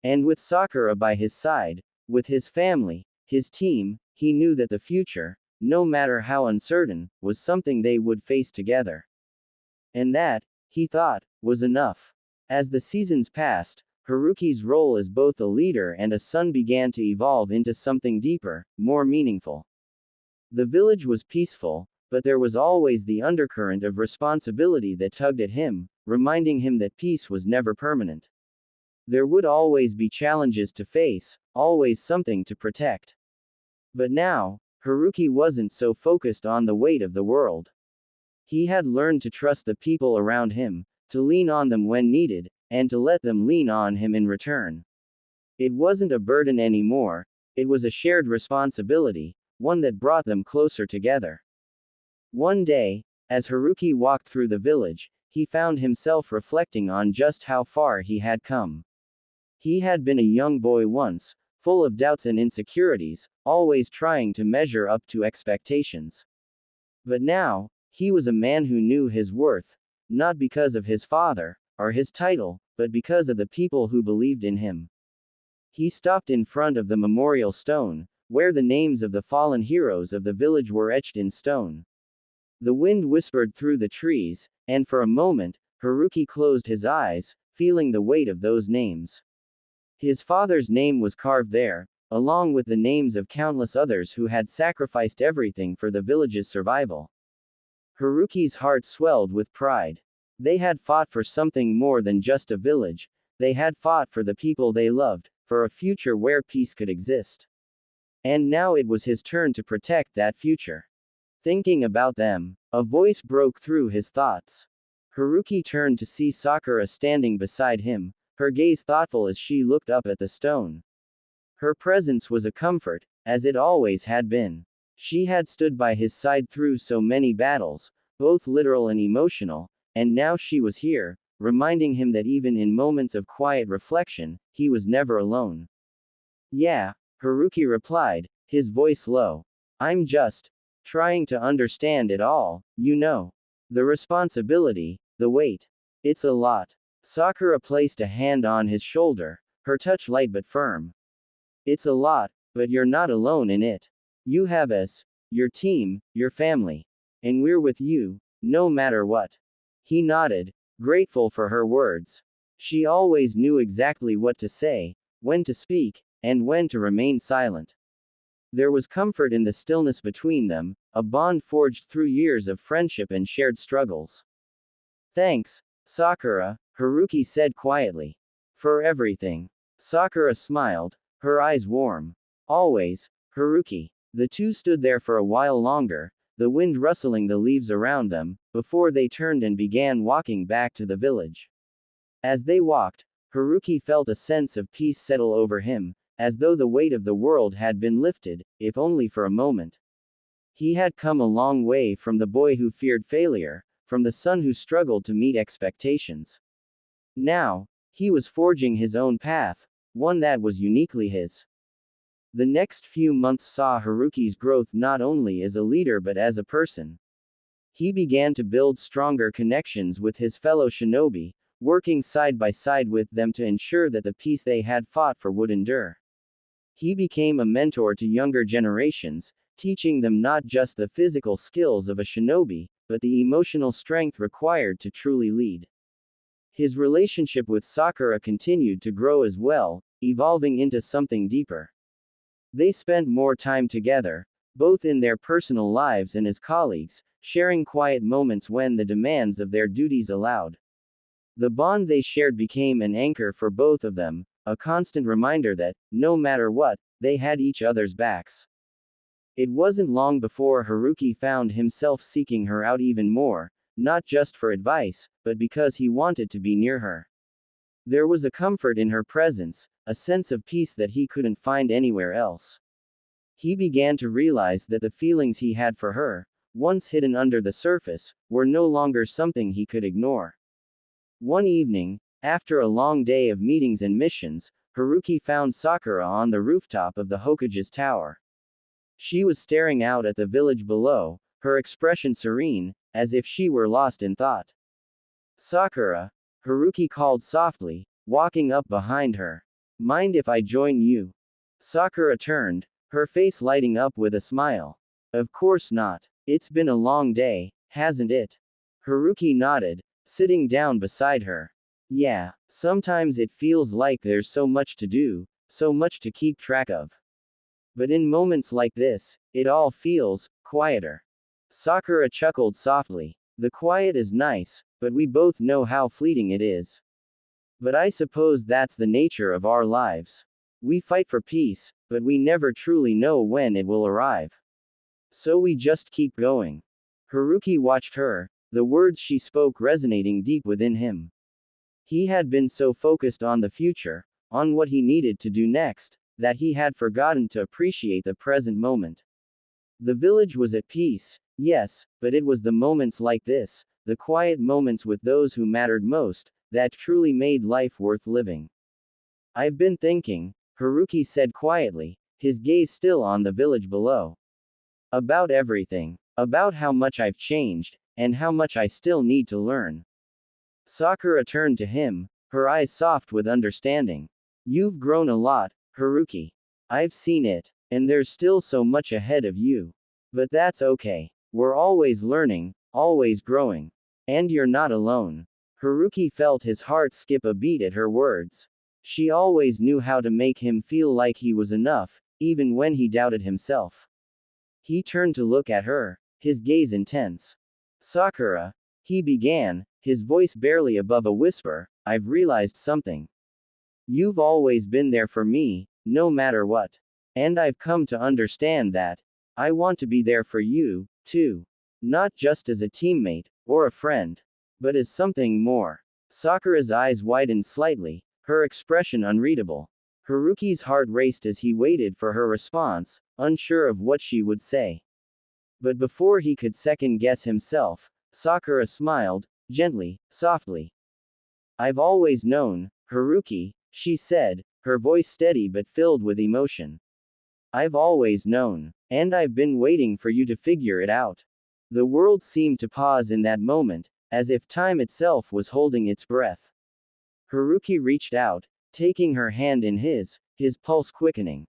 And with Sakura by his side, with his family, his team, he knew that the future, no matter how uncertain, was something they would face together. And that, he thought, was enough. As the seasons passed, Haruki's role as both a leader and a son began to evolve into something deeper, more meaningful. The village was peaceful, but there was always the undercurrent of responsibility that tugged at him, reminding him that peace was never permanent. There would always be challenges to face, always something to protect. But now, Haruki wasn't so focused on the weight of the world. He had learned to trust the people around him, to lean on them when needed, and to let them lean on him in return. It wasn't a burden anymore, it was a shared responsibility, one that brought them closer together. One day, as Haruki walked through the village, he found himself reflecting on just how far he had come. He had been a young boy once, full of doubts and insecurities, always trying to measure up to expectations. But now, he was a man who knew his worth, not because of his father, or his title, but because of the people who believed in him. He stopped in front of the memorial stone, where the names of the fallen heroes of the village were etched in stone. The wind whispered through the trees, and for a moment, Haruki closed his eyes, feeling the weight of those names. His father's name was carved there, along with the names of countless others who had sacrificed everything for the village's survival. Haruki's heart swelled with pride. They had fought for something more than just a village, they had fought for the people they loved, for a future where peace could exist. And now it was his turn to protect that future. Thinking about them, a voice broke through his thoughts. Haruki turned to see Sakura standing beside him, her gaze thoughtful as she looked up at the stone. Her presence was a comfort, as it always had been. She had stood by his side through so many battles, both literal and emotional, and now she was here, reminding him that even in moments of quiet reflection, he was never alone. Yeah, Haruki replied, his voice low. I'm just trying to understand it all, you know. The responsibility, the weight. It's a lot. Sakura placed a hand on his shoulder, her touch light but firm. It's a lot, but you're not alone in it. You have us, your team, your family. And we're with you, no matter what. He nodded, grateful for her words. She always knew exactly what to say, when to speak, and when to remain silent. There was comfort in the stillness between them, a bond forged through years of friendship and shared struggles. Thanks, Sakura, Haruki said quietly. For everything. Sakura smiled, her eyes warm. Always, Haruki. The two stood there for a while longer, the wind rustling the leaves around them, before they turned and began walking back to the village. As they walked, Haruki felt a sense of peace settle over him, as though the weight of the world had been lifted, if only for a moment. He had come a long way from the boy who feared failure, from the son who struggled to meet expectations. Now, he was forging his own path, one that was uniquely his. The next few months saw Haruki's growth not only as a leader but as a person. He began to build stronger connections with his fellow shinobi, working side by side with them to ensure that the peace they had fought for would endure. He became a mentor to younger generations, teaching them not just the physical skills of a shinobi, but the emotional strength required to truly lead. His relationship with Sakura continued to grow as well, evolving into something deeper. They spent more time together, both in their personal lives and as colleagues, sharing quiet moments when the demands of their duties allowed. The bond they shared became an anchor for both of them, a constant reminder that, no matter what, they had each other's backs. It wasn't long before Haruki found himself seeking her out even more, not just for advice, but because he wanted to be near her. There was a comfort in her presence, a sense of peace that he couldn't find anywhere else. He began to realize that the feelings he had for her, once hidden under the surface, were no longer something he could ignore. One evening, after a long day of meetings and missions, Haruki found Sakura on the rooftop of the Hokage's tower. She was staring out at the village below, her expression serene, as if she were lost in thought. "Sakura," Haruki called softly, walking up behind her. "Mind if I join you?" Sakura turned, her face lighting up with a smile. "Of course not. It's been a long day, hasn't it?" Haruki nodded, sitting down beside her. "Yeah, sometimes it feels like there's so much to do, so much to keep track of. But in moments like this, it all feels quieter." Sakura chuckled softly. "The quiet is nice, but we both know how fleeting it is. But I suppose that's the nature of our lives. We fight for peace, but we never truly know when it will arrive. So we just keep going." Haruki watched her, the words she spoke resonating deep within him. He had been so focused on the future, on what he needed to do next, that he had forgotten to appreciate the present moment. The village was at peace, yes, but it was the moments like this, the quiet moments with those who mattered most, that truly made life worth living. "I've been thinking," Haruki said quietly, his gaze still on the village below. "About everything. About how much I've changed, and how much I still need to learn." Sakura turned to him, her eyes soft with understanding. "You've grown a lot, Haruki. I've seen it. And there's still so much ahead of you. But that's okay. We're always learning, always growing. And you're not alone." Haruki felt his heart skip a beat at her words. She always knew how to make him feel like he was enough, even when he doubted himself. He turned to look at her, his gaze intense. "Sakura," he began, his voice barely above a whisper, "I've realized something. You've always been there for me, no matter what. And I've come to understand that I want to be there for you, too. Not just as a teammate, or a friend, but as something more." Sakura's eyes widened slightly, her expression unreadable. Haruki's heart raced as he waited for her response, unsure of what she would say. But before he could second guess himself, Sakura smiled, gently, softly. "I've always known, Haruki," she said, her voice steady but filled with emotion. "I've always known. And I've been waiting for you to figure it out." The world seemed to pause in that moment, as if time itself was holding its breath. Haruki reached out, taking her hand in his pulse quickening.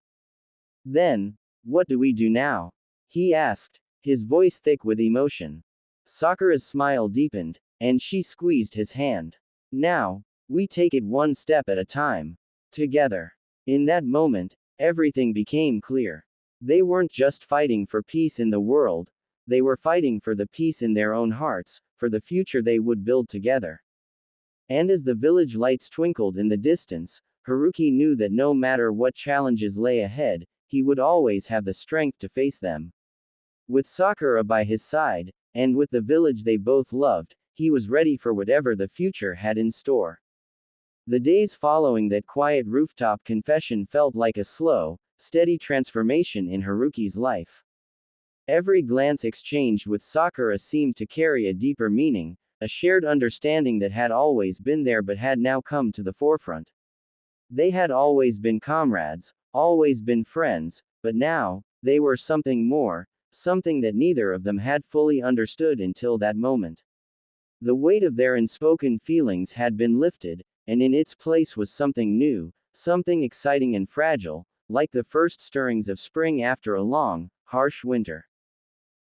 "Then, what do we do now?" he asked, his voice thick with emotion. Sakura's smile deepened, and she squeezed his hand. "Now, we take it one step at a time. Together." In that moment, everything became clear. They weren't just fighting for peace in the world, they were fighting for the peace in their own hearts, for the future they would build together. And as the village lights twinkled in the distance, Haruki knew that no matter what challenges lay ahead, he would always have the strength to face them. With Sakura by his side, and with the village they both loved, he was ready for whatever the future had in store. The days following that quiet rooftop confession felt like a slow, steady transformation in Haruki's life. Every glance exchanged with Sakura seemed to carry a deeper meaning, a shared understanding that had always been there but had now come to the forefront. They had always been comrades, always been friends, but now, they were something more, something that neither of them had fully understood until that moment. The weight of their unspoken feelings had been lifted, and in its place was something new, something exciting and fragile, like the first stirrings of spring after a long, harsh winter.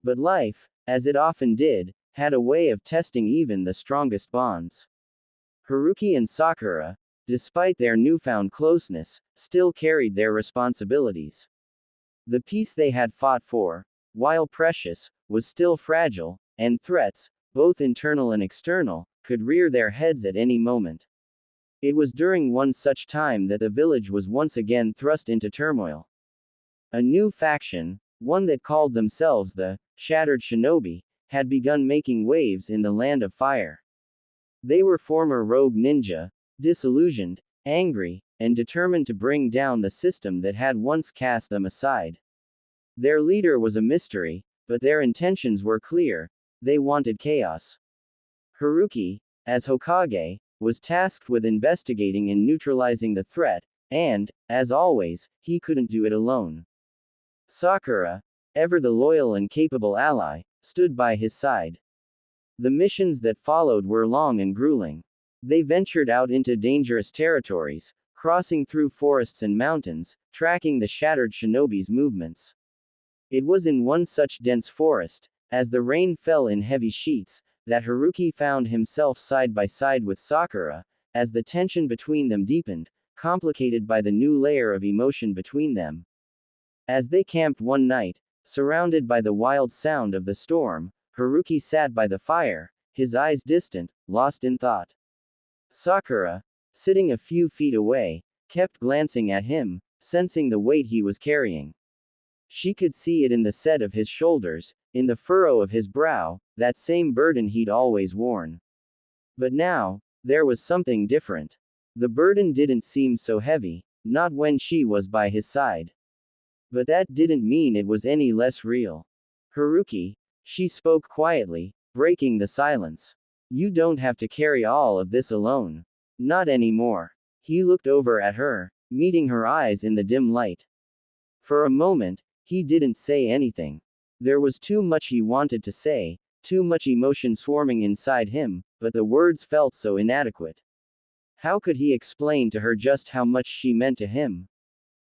But life, as it often did, had a way of testing even the strongest bonds. Haruki and Sakura, despite their newfound closeness, still carried their responsibilities. The peace they had fought for, while precious, was still fragile, and threats, both internal and external, could rear their heads at any moment. It was during one such time that the village was once again thrust into turmoil. A new faction, one that called themselves the Shattered Shinobi, had begun making waves in the Land of Fire. They were former rogue ninja, disillusioned, angry, and determined to bring down the system that had once cast them aside. Their leader was a mystery, but their intentions were clear: they wanted chaos. Haruki, as Hokage, was tasked with investigating and neutralizing the threat, and, as always, he couldn't do it alone. Sakura, ever the loyal and capable ally, stood by his side. The missions that followed were long and grueling. They ventured out into dangerous territories, crossing through forests and mountains, tracking the Shattered Shinobi's movements. It was in one such dense forest, as the rain fell in heavy sheets, that Haruki found himself side by side with Sakura, as the tension between them deepened, complicated by the new layer of emotion between them. As they camped one night, surrounded by the wild sound of the storm, Haruki sat by the fire, his eyes distant, lost in thought. Sakura, sitting a few feet away, kept glancing at him, sensing the weight he was carrying. She could see it in the set of his shoulders, in the furrow of his brow, that same burden he'd always worn. But now, there was something different. The burden didn't seem so heavy, not when she was by his side. But that didn't mean it was any less real. Haruki, she spoke quietly, breaking the silence. You don't have to carry all of this alone. Not anymore. He looked over at her, meeting her eyes in the dim light. For a moment, he didn't say anything. There was too much he wanted to say, too much emotion swarming inside him, but the words felt so inadequate. How could he explain to her just how much she meant to him?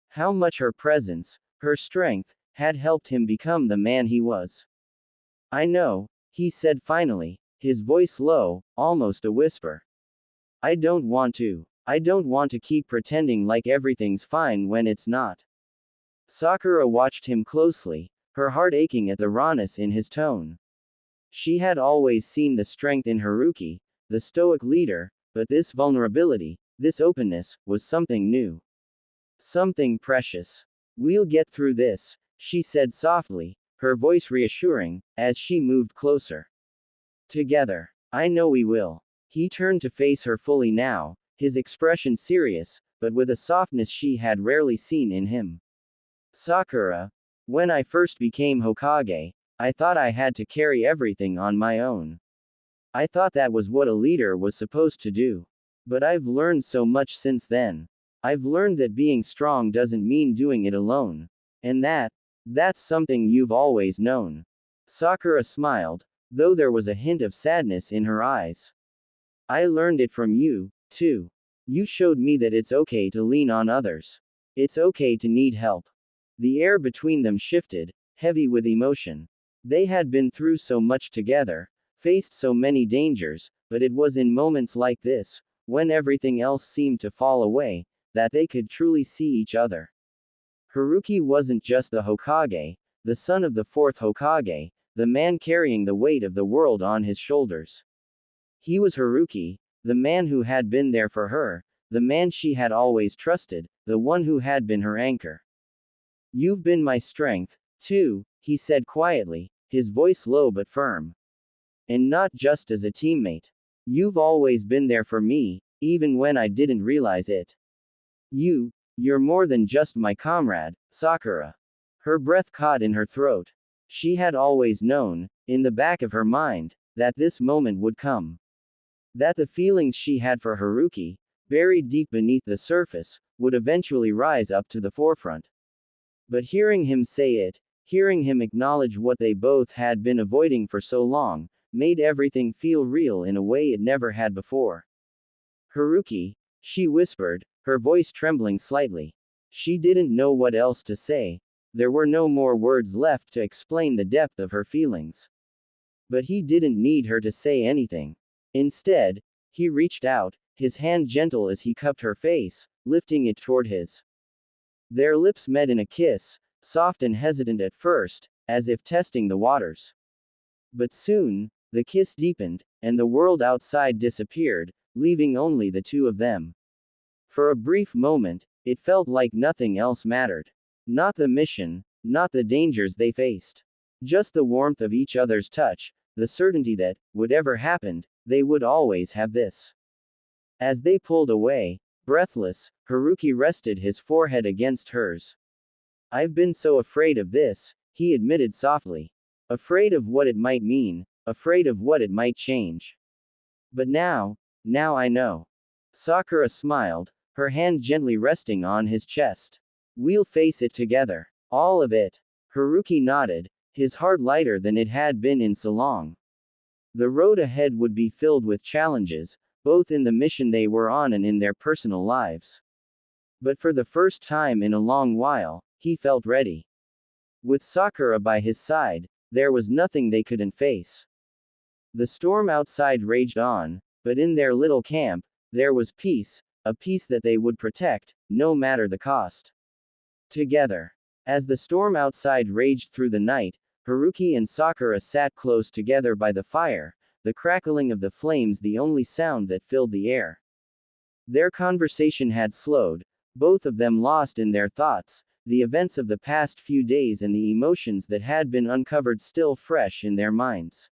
How much her presence, her strength, had helped him become the man he was? I know, he said finally, his voice low, almost a whisper. I don't want to. I don't want to keep pretending like everything's fine when it's not. Sakura watched him closely, her heart aching at the rawness in his tone. She had always seen the strength in Haruki, the stoic leader, but this vulnerability, this openness, was something new. Something precious. We'll get through this, she said softly, her voice reassuring, as she moved closer. Together. I know we will. He turned to face her fully now, his expression serious, but with a softness she had rarely seen in him. Sakura, when I first became Hokage, I thought I had to carry everything on my own. I thought that was what a leader was supposed to do. But I've learned so much since then. I've learned that being strong doesn't mean doing it alone. And that's something you've always known. Sakura smiled, though there was a hint of sadness in her eyes. I learned it from you, too. You showed me that it's okay to lean on others. It's okay to need help. The air between them shifted, heavy with emotion. They had been through so much together, faced so many dangers, but it was in moments like this, when everything else seemed to fall away, that they could truly see each other. Haruki wasn't just the Hokage, the son of the fourth Hokage, the man carrying the weight of the world on his shoulders. He was Haruki, the man who had been there for her, the man she had always trusted, the one who had been her anchor. You've been my strength, too, he said quietly, his voice low but firm. And not just as a teammate. You've always been there for me, even when I didn't realize it. You're more than just my comrade, Sakura. Her breath caught in her throat. She had always known, in the back of her mind, that this moment would come. That the feelings she had for Haruki, buried deep beneath the surface, would eventually rise up to the forefront. But hearing him say it, hearing him acknowledge what they both had been avoiding for so long, made everything feel real in a way it never had before. Haruki, she whispered, her voice trembling slightly. She didn't know what else to say. There were no more words left to explain the depth of her feelings. But he didn't need her to say anything. Instead, he reached out, his hand gentle as he cupped her face, lifting it toward his. Their lips met in a kiss, soft and hesitant at first, as if testing the waters. But soon, the kiss deepened, and the world outside disappeared, leaving only the two of them. For a brief moment, it felt like nothing else mattered. Not the mission, not the dangers they faced. Just the warmth of each other's touch, the certainty that, whatever happened, they would always have this. As they pulled away, breathless, Haruki rested his forehead against hers. I've been so afraid of this, he admitted softly. Afraid of what it might mean, afraid of what it might change. But now I know. Sakura smiled, her hand gently resting on his chest. We'll face it together. All of it. Haruki nodded, his heart lighter than it had been in so long. The road ahead would be filled with challenges, both in the mission they were on and in their personal lives. But for the first time in a long while, he felt ready. With Sakura by his side, there was nothing they couldn't face. The storm outside raged on, but in their little camp, there was peace, a peace that they would protect, no matter the cost. Together. As the storm outside raged through the night, Haruki and Sakura sat close together by the fire, the crackling of the flames the only sound that filled the air. Their conversation had slowed, both of them lost in their thoughts, the events of the past few days and the emotions that had been uncovered still fresh in their minds.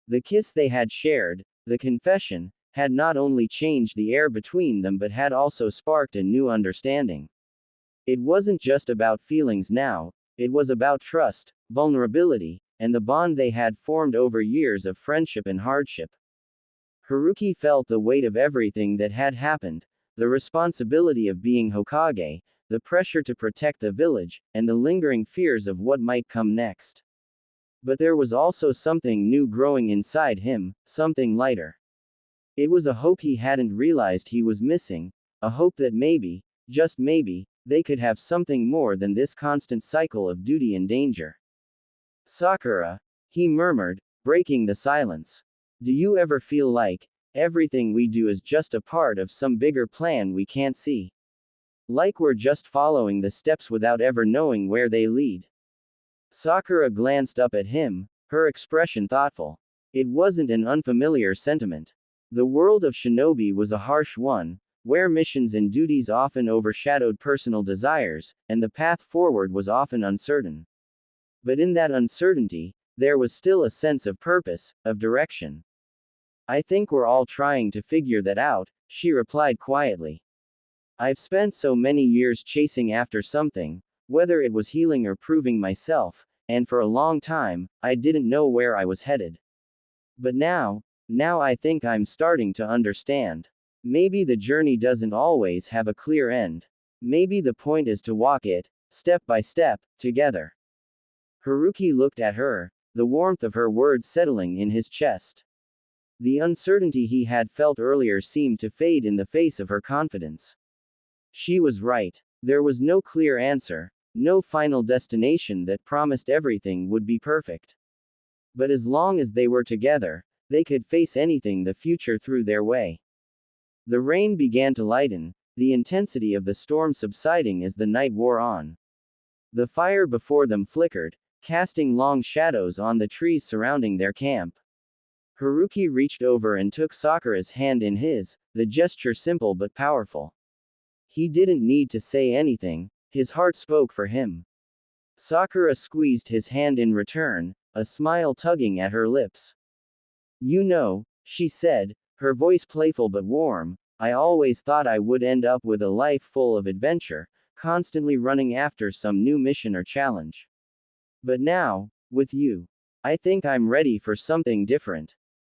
The kiss they had shared, the confession, had not only changed the air between them but had also sparked a new understanding. It wasn't just about feelings now, it was about trust, vulnerability, and the bond they had formed over years of friendship and hardship. Haruki felt the weight of everything that had happened, the responsibility of being Hokage, the pressure to protect the village, and the lingering fears of what might come next. But there was also something new growing inside him, something lighter. It was a hope he hadn't realized he was missing, a hope that maybe, just maybe, they could have something more than this constant cycle of duty and danger. Sakura, he murmured, breaking the silence. Do you ever feel like everything we do is just a part of some bigger plan we can't see? Like we're just following the steps without ever knowing where they lead? Sakura glanced up at him, her expression thoughtful. It wasn't an unfamiliar sentiment. The world of shinobi was a harsh one, where missions and duties often overshadowed personal desires, and the path forward was often uncertain. But in that uncertainty, there was still a sense of purpose, of direction. I think we're all trying to figure that out, she replied quietly. I've spent so many years chasing after something, whether it was healing or proving myself, and for a long time, I didn't know where I was headed. But now I think I'm starting to understand. Maybe the journey doesn't always have a clear end. Maybe the point is to walk it, step by step, together. Haruki looked at her, the warmth of her words settling in his chest. The uncertainty he had felt earlier seemed to fade in the face of her confidence. She was right. There was no clear answer, no final destination that promised everything would be perfect. But as long as they were together, they could face anything the future threw their way. The rain began to lighten, the intensity of the storm subsiding as the night wore on. The fire before them flickered, casting long shadows on the trees surrounding their camp. Haruki reached over and took Sakura's hand in his, the gesture simple but powerful. He didn't need to say anything, his heart spoke for him. Sakura squeezed his hand in return, a smile tugging at her lips. You know, she said, her voice playful but warm, I always thought I would end up with a life full of adventure, constantly running after some new mission or challenge. But now, with you, I think I'm ready for something different.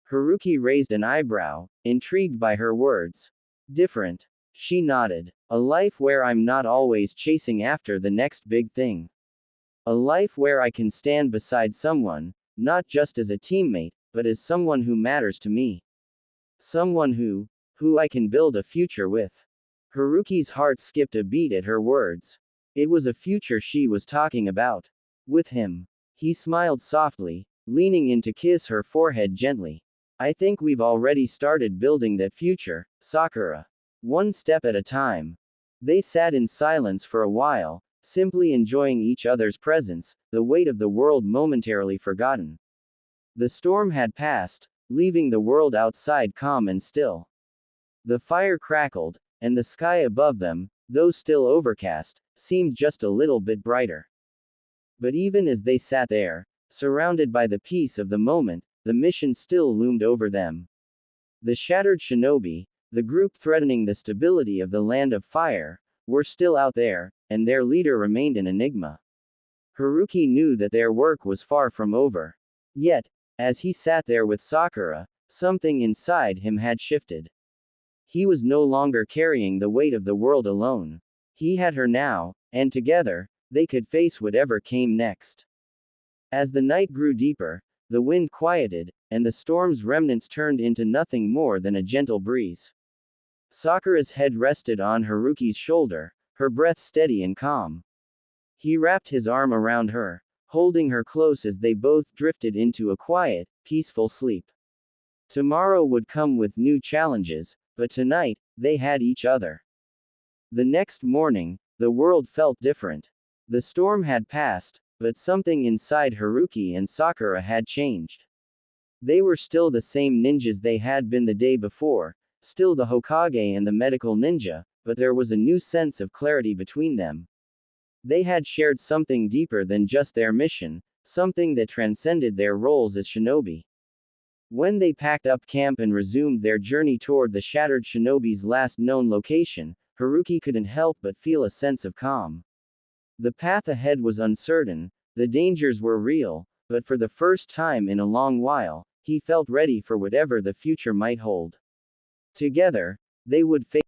Haruki raised an eyebrow, intrigued by her words. Different. She nodded. A life where I'm not always chasing after the next big thing. A life where I can stand beside someone, not just as a teammate, but as someone who matters to me. Someone who I can build a future with. Haruki's heart skipped a beat at her words. It was a future she was talking about. With him. He smiled softly, leaning in to kiss her forehead gently. I think we've already started building that future, Sakura. One step at a time. They sat in silence for a while, simply enjoying each other's presence, the weight of the world momentarily forgotten. The storm had passed, leaving the world outside calm and still. The fire crackled, and the sky above them, though still overcast, seemed just a little bit brighter. But even as they sat there, surrounded by the peace of the moment, the mission still loomed over them. The shattered shinobi, the group threatening the stability of the Land of Fire, were still out there, and their leader remained an enigma. Haruki knew that their work was far from over. Yet, as he sat there with Sakura, something inside him had shifted. He was no longer carrying the weight of the world alone. He had her now, and together, they could face whatever came next. As the night grew deeper, the wind quieted, and the storm's remnants turned into nothing more than a gentle breeze. Sakura's head rested on Haruki's shoulder, her breath steady and calm. He wrapped his arm around her, holding her close as they both drifted into a quiet, peaceful sleep. Tomorrow would come with new challenges, but tonight, they had each other. The next morning, the world felt different. The storm had passed, but something inside Haruki and Sakura had changed. They were still the same ninjas they had been the day before, still the Hokage and the medical ninja, but there was a new sense of clarity between them. They had shared something deeper than just their mission, something that transcended their roles as shinobi. When they packed up camp and resumed their journey toward the shattered shinobi's last known location, Haruki couldn't help but feel a sense of calm. The path ahead was uncertain, the dangers were real, but for the first time in a long while, he felt ready for whatever the future might hold. Together, they would face